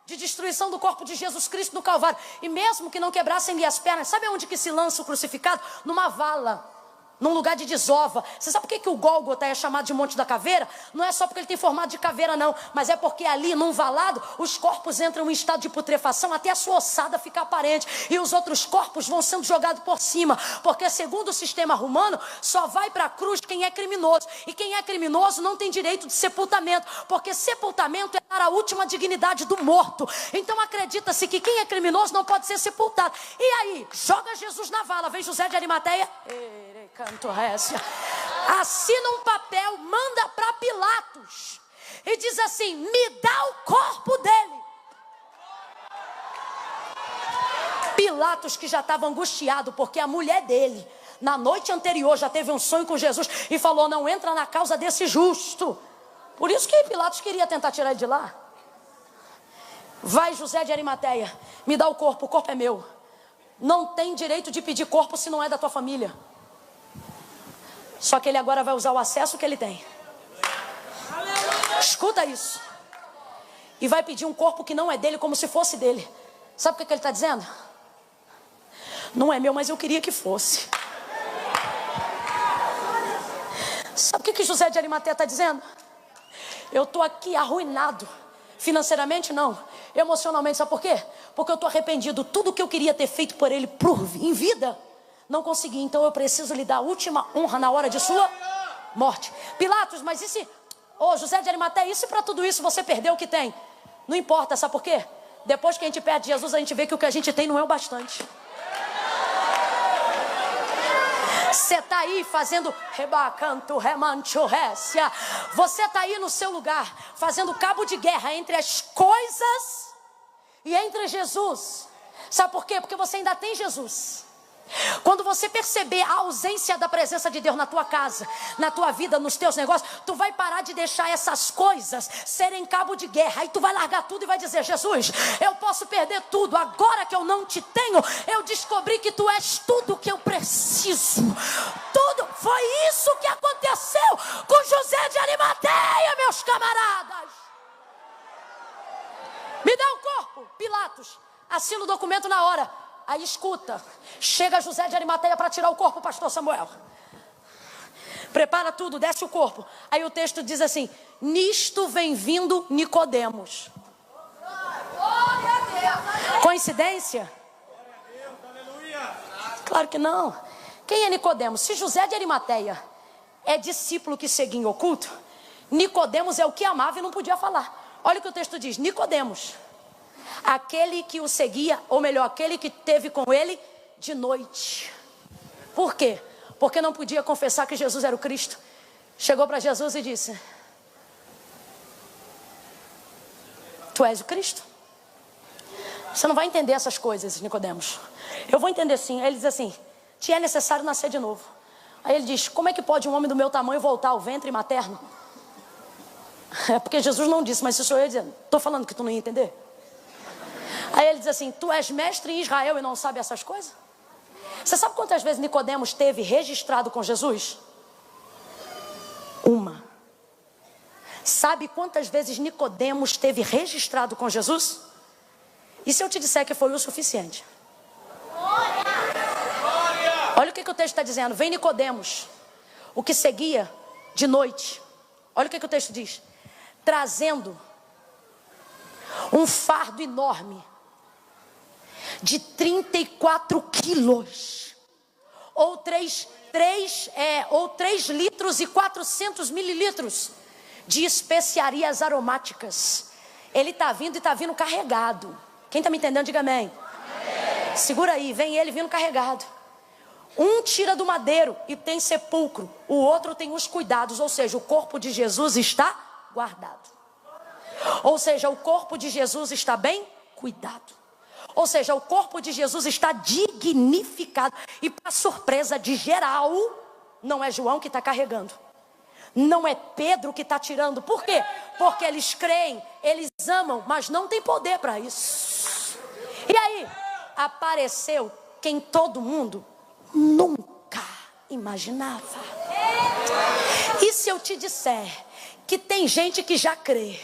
de destruição do corpo de Jesus Cristo no Calvário. E mesmo que não quebrassem-lhe as pernas, sabe onde que se lança o crucificado? Numa vala, num lugar de desova. Você sabe por que o Gólgota é chamado de Monte da Caveira? Não é só porque ele tem formato de caveira não, mas é porque ali num valado os corpos entram em estado de putrefação até a sua ossada ficar aparente, e os outros corpos vão sendo jogados por cima, porque segundo o sistema romano só vai para a cruz quem é criminoso, e quem é criminoso não tem direito de sepultamento, porque sepultamento é dar a última dignidade do morto. Então acredita-se que quem é criminoso não pode ser sepultado. E aí, joga Jesus na vala, vem José de Arimateia, assina um papel, manda para Pilatos e diz assim: me dá o corpo dele. Pilatos, que já estava angustiado porque a mulher dele na noite anterior já teve um sonho com Jesus e falou: não entra na causa desse justo. Por isso que Pilatos queria tentar tirar ele de lá. Vai José de Arimateia, me dá o corpo é meu. Não tem direito de pedir corpo se não é da tua família. Só que ele agora vai usar o acesso que ele tem. Escuta isso. E vai pedir um corpo que não é dele, como se fosse dele. Sabe o que ele está dizendo? Não é meu, mas eu queria que fosse. Sabe o que José de Arimateia está dizendo? Eu estou aqui arruinado. Financeiramente não, emocionalmente. Sabe por quê? Porque eu estou arrependido. Tudo que eu queria ter feito por ele em vida, não consegui, então eu preciso lhe dar a última honra na hora de sua morte. Pilatos, mas e se... José de Arimateia, e se para tudo isso você perdeu o que tem? Não importa, sabe por quê? Depois que a gente perde Jesus, a gente vê que o que a gente tem não é o bastante. Você está aí fazendo rebacanto, remancho, récia. Você está aí no seu lugar, fazendo cabo de guerra entre as coisas e entre Jesus. Sabe por quê? Porque você ainda tem Jesus. Quando você perceber a ausência da presença de Deus na tua casa, na tua vida, nos teus negócios, tu vai parar de deixar essas coisas serem cabo de guerra. Aí tu vai largar tudo e vai dizer: Jesus, eu posso perder tudo, agora que eu não te tenho, eu descobri que tu és tudo que eu preciso. Tudo. Foi isso que aconteceu com José de Arimateia, meus camaradas. Me dá o corpo. Pilatos assina o documento na hora. Aí escuta, chega José de Arimateia para tirar o corpo, pastor Samuel. Prepara tudo, desce o corpo. Aí o texto diz assim: nisto vem vindo Nicodemos. Coincidência? Claro que não. Quem é Nicodemos? Se José de Arimateia é discípulo que seguia em oculto, Nicodemos é o que amava e não podia falar. Olha o que o texto diz: Nicodemos, aquele que o seguia, ou melhor, aquele que teve com ele de noite. Por quê? Porque não podia confessar que Jesus era o Cristo. Chegou para Jesus e disse: tu és o Cristo? Você não vai entender essas coisas, Nicodemos. Eu vou entender sim. Aí ele diz assim: te é necessário nascer de novo. Aí ele diz: como é que pode um homem do meu tamanho voltar ao ventre materno? É porque Jesus não disse, mas se sou eu dizendo, estou falando que tu não ia entender. Aí ele diz assim: tu és mestre em Israel e não sabe essas coisas? Você sabe quantas vezes Nicodemos teve registrado com Jesus? Uma. Sabe quantas vezes Nicodemos teve registrado com Jesus? E se eu te disser que foi o suficiente? Olha o que o texto está dizendo. Vem Nicodemos, o que seguia de noite. Olha o que o texto diz: trazendo um fardo enorme de 34 quilos, ou 3 litros e 400 mililitros de especiarias aromáticas. Ele está vindo e está vindo carregado. Quem está me entendendo, diga amém. Amém. Segura aí, vem ele vindo carregado. Um tira do madeiro e tem sepulcro, o outro tem os cuidados, ou seja, o corpo de Jesus está guardado. Ou seja, o corpo de Jesus está bem cuidado. Ou seja, o corpo de Jesus está dignificado. E para surpresa de geral, não é João que está carregando, não é Pedro que está tirando. Por quê? Porque eles creem, eles amam, mas não tem poder para isso. E aí, apareceu quem todo mundo nunca imaginava. E se eu te disser que tem gente que já crê,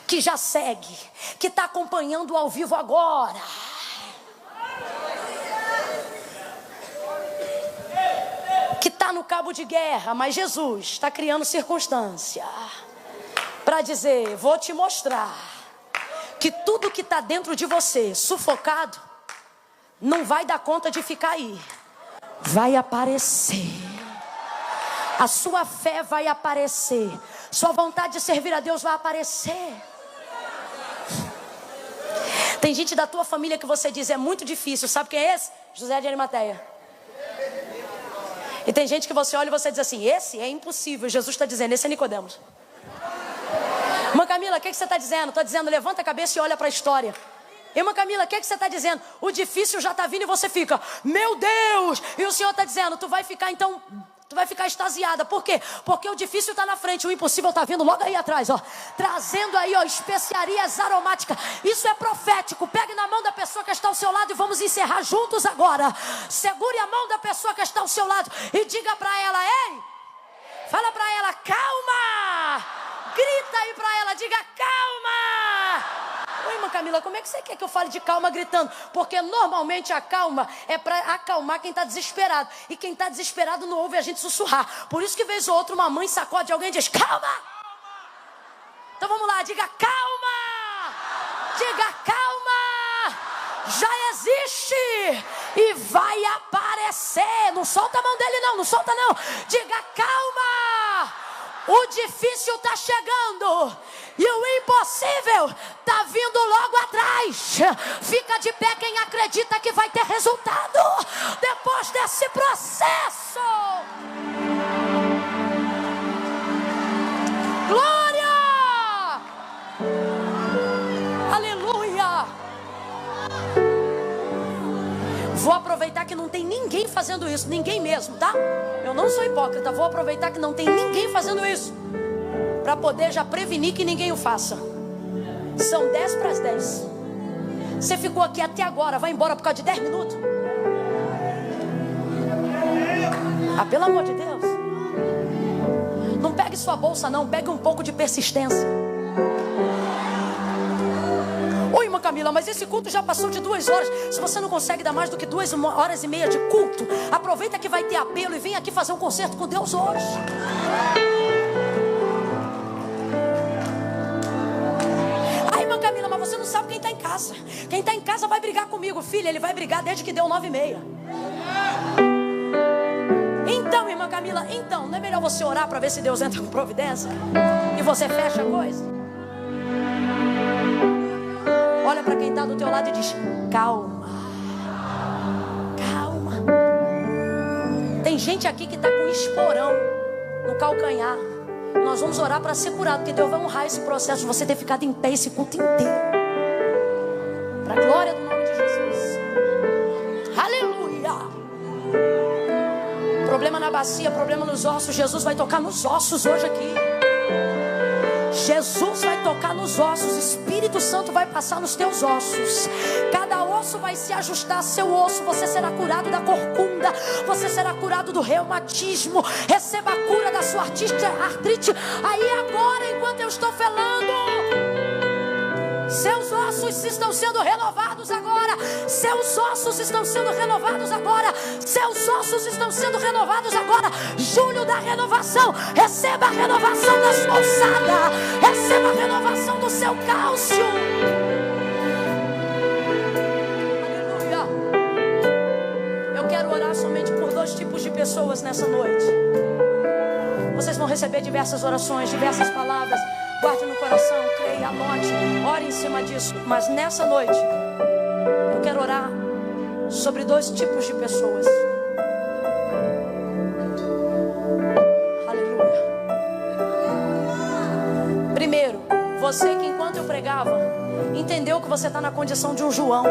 que já segue, que está acompanhando ao vivo agora, que está no cabo de guerra, mas Jesus está criando circunstância para dizer: vou te mostrar que tudo que está dentro de você, sufocado, não vai dar conta de ficar aí. Vai aparecer. A sua fé vai aparecer. Sua vontade de servir a Deus vai aparecer. Tem gente da tua família que você diz: é muito difícil. Sabe quem é esse? José de Arimateia. E tem gente que você olha e você diz assim: esse é impossível. Jesus está dizendo: esse é Nicodemos. Irmã Camila, o que você está dizendo? Estou dizendo: levanta a cabeça e olha para a história. Irmã Camila, o que você está dizendo? O difícil já está vindo e você fica: meu Deus! E o Senhor está dizendo: tu vai ficar então... tu vai ficar extasiada. Por quê? Porque o difícil está na frente, o impossível está vindo logo aí atrás, ó. Trazendo aí, ó, especiarias aromáticas. Isso é profético. Pegue na mão da pessoa que está ao seu lado e vamos encerrar juntos agora. Segure a mão da pessoa que está ao seu lado e diga para ela: ei! Fala para ela: calma! Grita aí para ela, diga: calma! Oi, irmã Camila, como é que você quer que eu fale de calma gritando? Porque normalmente a calma é para acalmar quem está desesperado. E quem está desesperado não ouve a gente sussurrar. Por isso que vez ou outra uma mãe sacode alguém e diz: calma! Então vamos lá, diga: calma! Diga: calma! Já existe e vai aparecer. Não solta a mão dele não, não solta não. Diga: calma! O difícil está chegando e o impossível está vindo logo atrás. Fica de pé quem acredita que vai ter resultado depois desse processo. Glória! Aleluia! Vou aproveitar que não tem ninguém fazendo isso, ninguém mesmo, tá? Eu não sou hipócrita, vou aproveitar que não tem ninguém fazendo isso, para poder já prevenir que ninguém o faça. São 10 para as 10. Você ficou aqui até agora, vai embora por causa de 10 minutos? Ah, pelo amor de Deus. Não pegue sua bolsa não, pegue um pouco de persistência. Oi, irmã Camila, mas esse culto já passou de 2 horas. Se você não consegue dar mais do que 2 horas e meia de culto, aproveita que vai ter apelo e vem aqui fazer um concerto com Deus hoje. Ai, irmã Camila, mas você não sabe quem está em casa. Quem está em casa vai brigar comigo. Filho, ele vai brigar desde que deu 9h30. Então, irmã Camila, então, não é melhor você orar para ver se Deus entra com providência? E você fecha a coisa? Olha para quem está do teu lado e diz: calma. Calma. Tem gente aqui que está com esporão no calcanhar. Nós vamos orar para ser curado, porque Deus vai honrar esse processo de você ter ficado em pé esse culto inteiro, para a glória do nome de Jesus. Aleluia. Problema na bacia, problema nos ossos. Jesus vai tocar nos ossos hoje aqui. Jesus vai tocar nos ossos. Espírito Santo vai passar nos teus ossos. Cada osso vai se ajustar a seu osso. Você será curado da corcunda. Você será curado do reumatismo. Receba a cura da sua artrite. Aí agora, enquanto eu estou falando, seus ossos estão sendo renovados agora. Seus ossos estão sendo renovados agora. Seus ossos estão sendo renovados agora. Julho da renovação. Receba a renovação da sua ossada. Receba a renovação do seu cálcio. Aleluia. Eu quero orar somente por 2 tipos de pessoas nessa noite. Vocês vão receber diversas orações, diversas palavras. Guarde no coração, creia, anote, ore em cima disso. Mas nessa noite, eu quero orar sobre 2 tipos de pessoas. Aleluia. Primeiro, você que enquanto eu pregava, entendeu que você está na condição de um João.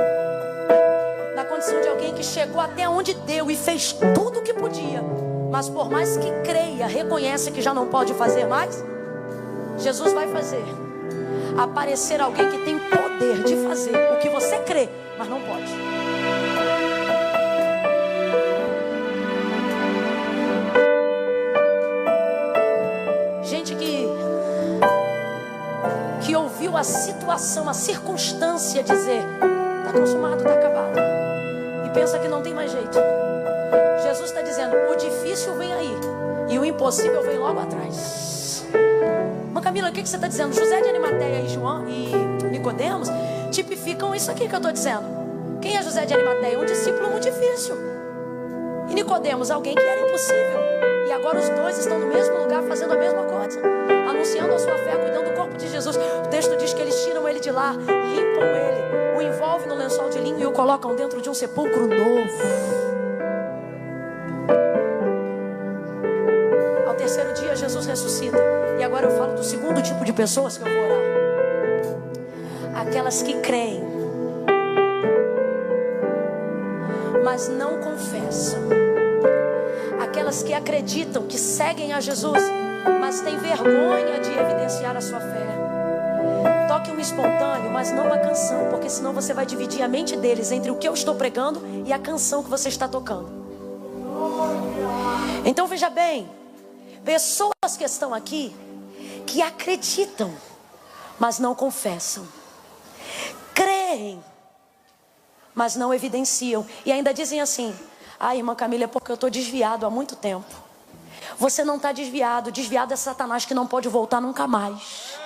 Na condição de alguém que chegou até onde deu e fez tudo o que podia. Mas por mais que creia, reconhece que já não pode fazer mais. Jesus vai fazer aparecer alguém que tem poder de fazer o que você crê, mas não pode. Gente que ouviu a situação, a circunstância dizer: está consumado, está acabado, e pensa que não tem mais jeito. Jesus está dizendo: o difícil vem aí e o impossível vem logo atrás. Camila, o que você está dizendo? José de Arimateia e João e Nicodemos tipificam isso aqui que eu estou dizendo. Quem é José de Arimateia? Um discípulo muito difícil. E Nicodemos, alguém que era impossível. E agora os 2 estão no mesmo lugar fazendo a mesma coisa, anunciando a sua fé, cuidando do corpo de Jesus. O texto diz que eles tiram ele de lá, limpam ele, o envolvem no lençol de linho e o colocam dentro de um sepulcro novo. Ao 3º dia Jesus ressuscita. E agora eu falo do segundo tipo de pessoas que eu vou orar. Aquelas que creem, mas não confessam. Aquelas que acreditam, que seguem a Jesus, mas têm vergonha de evidenciar a sua fé. Toque um espontâneo, mas não uma canção, porque senão você vai dividir a mente deles entre o que eu estou pregando e a canção que você está tocando. Então veja bem, pessoas que estão aqui, que acreditam, mas não confessam. Creem, mas não evidenciam. E ainda dizem assim: irmã Camila, é porque eu estou desviado há muito tempo. Você não está desviado. Desviado é Satanás, que não pode voltar nunca mais.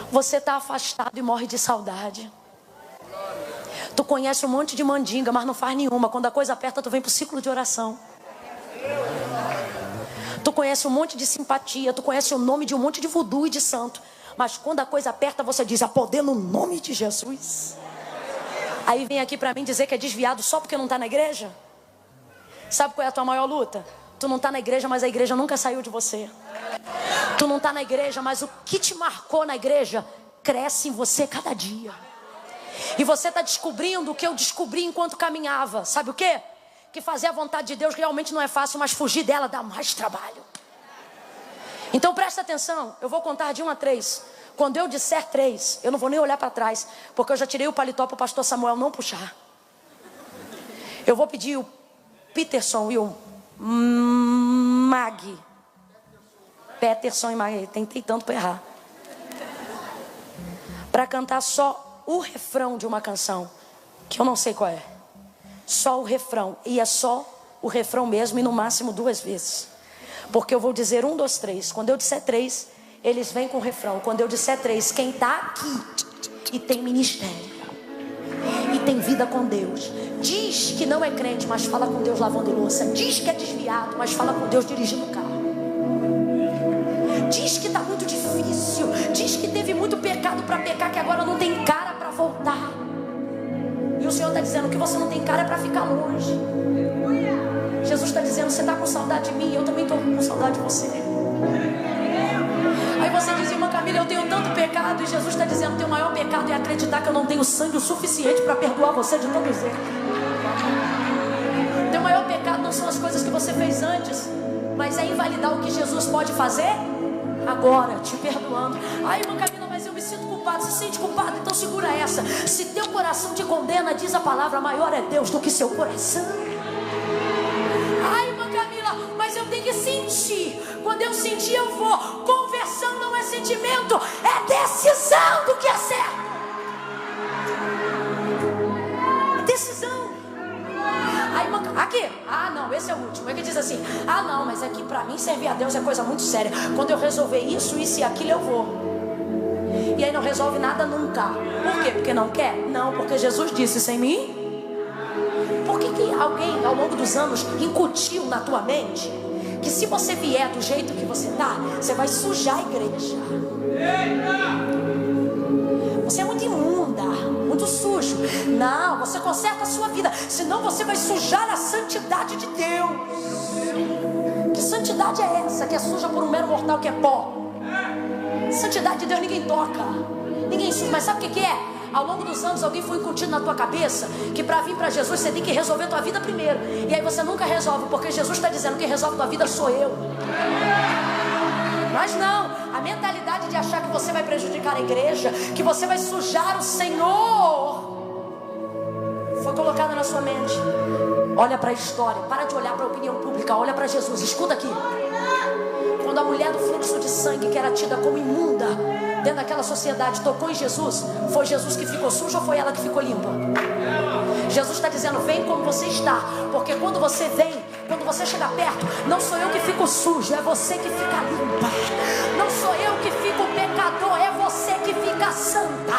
Você está afastado e morre de saudade. Tu conhece um monte de mandinga, mas não faz nenhuma. Quando a coisa aperta, tu vem para o ciclo de oração. Tu conhece um monte de simpatia, tu conhece o nome de um monte de voodoo e de santo, mas quando a coisa aperta, você diz: há poder no nome de Jesus. Aí vem aqui para mim dizer que é desviado só porque não está na igreja. Sabe qual é a tua maior luta? Tu não está na igreja, mas a igreja nunca saiu de você. Tu não está na igreja, mas o que te marcou na igreja cresce em você cada dia. E você está descobrindo o que eu descobri enquanto caminhava. Sabe o quê? Que fazer a vontade de Deus realmente não é fácil, mas fugir dela dá mais trabalho. Então presta atenção, eu vou contar de 1 a 3. Quando eu disser 3, eu não vou nem olhar para trás, porque eu já tirei o paletó para o pastor Samuel não puxar. Eu vou pedir o Peterson e o Peterson e Mag, tentei tanto para errar, para cantar só o refrão de uma canção, que eu não sei qual é. Só o refrão, e é só o refrão mesmo, e no máximo 2 vezes. Porque eu vou dizer 1, 2, 3. Quando eu disser 3, eles vêm com o refrão. Quando eu disser 3, quem está aqui e tem ministério e tem vida com Deus. Diz que não é crente, mas fala com Deus lavando louça. Diz que é desviado, mas fala com Deus dirigindo o carro. Diz que está muito difícil. Diz que teve muito pecado para pecar, que agora não tem cara para voltar. E o Senhor está dizendo que você não tem cara para ficar longe. Jesus está dizendo: você está com saudade de mim, eu também estou com saudade de você. Aí você diz: irmã Camila, eu tenho tanto pecado. E Jesus está dizendo: teu maior pecado é acreditar que eu não tenho sangue o suficiente para perdoar você de todos eles. Teu maior pecado não são as coisas que você fez antes, mas é invalidar o que Jesus pode fazer agora, te perdoando. Ai, irmã Camila, mas eu me sinto culpado. Se sente culpado, então segura essa. Se teu coração te condena, diz a palavra: maior é Deus do que seu coração. Ai, irmã Camila, mas eu tenho que sentir. Quando eu sentir, eu vou. Conversão não é sentimento, é decisão do que é certo. Decisão. Aí, irmã, aqui, não, esse é o último. É que diz assim: não, mas aqui pra mim servir a Deus é coisa muito séria. Quando eu resolver isso e aquilo, eu vou. E aí não resolve nada nunca. Por quê? Porque não quer? Não, porque Jesus disse: sem mim. Por que alguém ao longo dos anos incutiu na tua mente que se você vier do jeito que você está, você vai sujar a igreja? Você é muito imunda, muito sujo. Não, você conserta a sua vida, senão você vai sujar a santidade de Deus. Que santidade é essa que é suja por um mero mortal que é pó? Santidade de Deus ninguém toca, ninguém suja. Mas sabe o que é? Ao longo dos anos alguém foi incutindo na tua cabeça que para vir para Jesus você tem que resolver a tua vida primeiro. E aí você nunca resolve, porque Jesus está dizendo que quem resolve a tua vida sou eu. Mas não, a mentalidade de achar que você vai prejudicar a igreja, que você vai sujar o Senhor, foi colocada na sua mente. Olha para a história, para de olhar para a opinião pública, olha para Jesus, escuta aqui. Quando a mulher do fluxo de sangue, que era tida como imunda dentro daquela sociedade, tocou em Jesus, foi Jesus que ficou sujo ou foi ela que ficou limpa? Jesus está dizendo: vem como você está, porque quando você vem, quando você chega perto, não sou eu que fico sujo, é você que fica limpa. Não sou eu que fico pecador, é você que fica santa.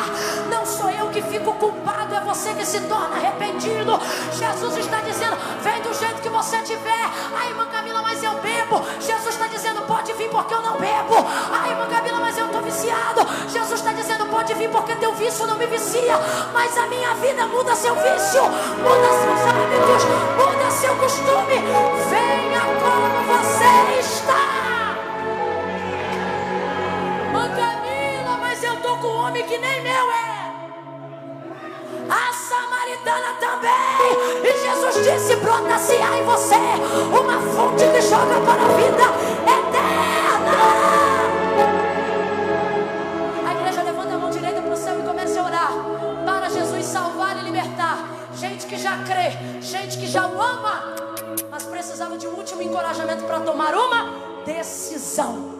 Não sou eu que fico culpado, é você que se torna arrependido. Jesus está dizendo: vem do jeito que você tiver. Ai, irmã Camila, mas eu bebo. Jesus está dizendo: pode vir porque eu não bebo. Ai, irmã Camila, mas eu estou viciado. Jesus está dizendo: pode vir porque teu vício não me vicia, mas a minha vida muda seu vício, muda seus hábitos, muda seu costume. Venha como você está. Irmã Camila, mas eu estou com um homem que nem meu é. A samaritana também. E Jesus disse: brota-se em você uma fonte que joga para a vida eterna. A igreja levanta a mão direita para o céu e começa a orar para Jesus salvar e libertar. Gente que já crê, gente que já o ama, mas precisava de um último encorajamento para tomar uma decisão.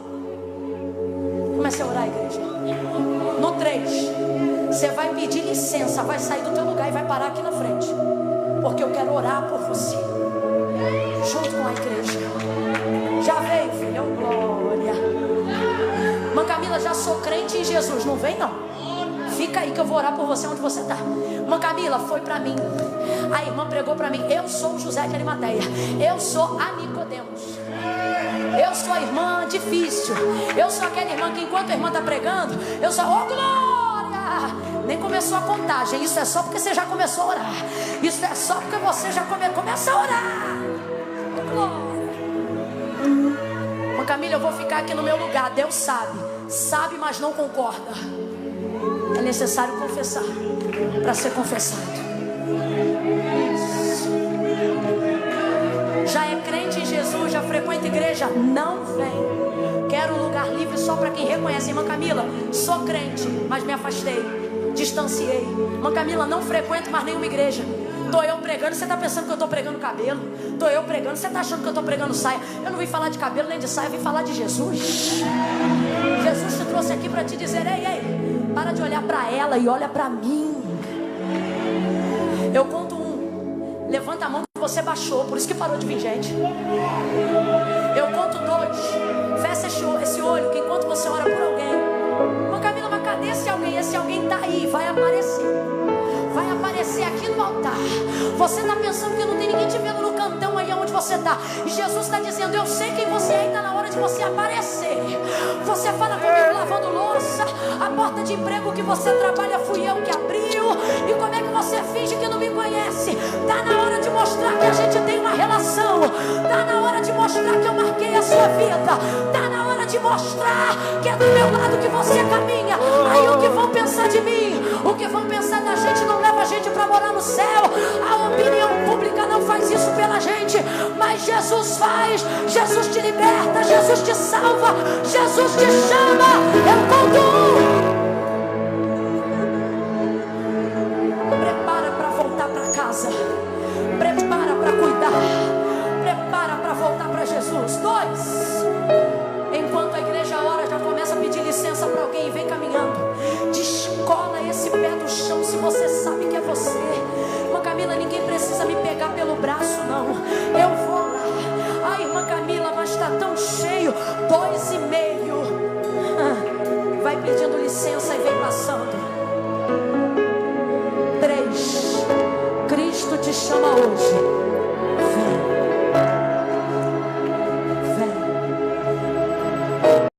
Comece a orar, igreja. No 3, você vai pedir licença, vai sair do teu lugar e vai parar aqui na frente, porque eu quero orar por você, junto com a igreja. Já veio, filho? Glória. Irmã Camila, já sou crente em Jesus. Não vem não, fica aí que eu vou orar por você onde você está. Irmã Camila, foi para mim. A irmã pregou para mim: eu sou o José de Arimateia, eu sou a Nicodemos, eu sou a irmã difícil, eu sou aquela irmã que enquanto a irmã está pregando, eu sou, oh glória, nem começou a contagem. Isso é só porque você já começou a orar. Isso é só porque você já começa a orar. Oh glória. Irmã Camila, eu vou ficar aqui no meu lugar. Deus sabe, mas não concorda. É necessário confessar para ser confessado. Já é crente em Jesus, já frequenta igreja, não vem. Quero um lugar livre só para quem reconhece. Irmã Camila, sou crente, mas me afastei, distanciei. Irmã Camila, não frequento mais nenhuma igreja. Estou eu pregando, você está pensando que eu estou pregando cabelo? Estou eu pregando, você está achando que eu estou pregando saia? Eu não vim falar de cabelo nem de saia, eu vim falar de Jesus. Jesus te trouxe aqui para te dizer: ei, para de olhar para ela e olha para mim. Eu conto 1, levanta a mão que você baixou, por isso que parou de vir gente. Eu conto 2, fecha esse olho, que enquanto você ora por alguém, irmã Camila, mas cadê esse alguém? esse alguém está aí, vai aparecer. Vai aparecer aqui no altar. Você está pensando que não tem ninguém te vendo no cantão aí onde você está. E Jesus está dizendo: eu sei quem você é, e está na hora de você aparecer. Você fala comigo lavando louça. A porta de emprego que você trabalha fui eu que abriu. E como é que você finge que não me conhece? Está na hora de mostrar que a gente tem uma relação. Está na hora de mostrar que eu marquei a sua vida. Está na hora de mostrar que é do meu lado que você caminha. Aí o que vão pensar de mim? O que vão pensar da gente não leva a gente para morar no céu. A opinião pública não faz isso pela gente, mas Jesus faz. Jesus te liberta, Jesus te salva, Jesus te chama. Eu conto Prepara para voltar para casa. Prepara para cuidar. Prepara para voltar para Jesus. 2. Enquanto a igreja ora, já começa a pedir licença para alguém e vem caminhando. Descola esse pé do chão se você sabe que é você. Irmã Camila, ninguém precisa me pegar pelo braço, não. Eu vou lá. Ai, irmã Camila, mas está tão cheio. 2,5. Vai pedindo licença e vem passando. 3. Cristo te chama hoje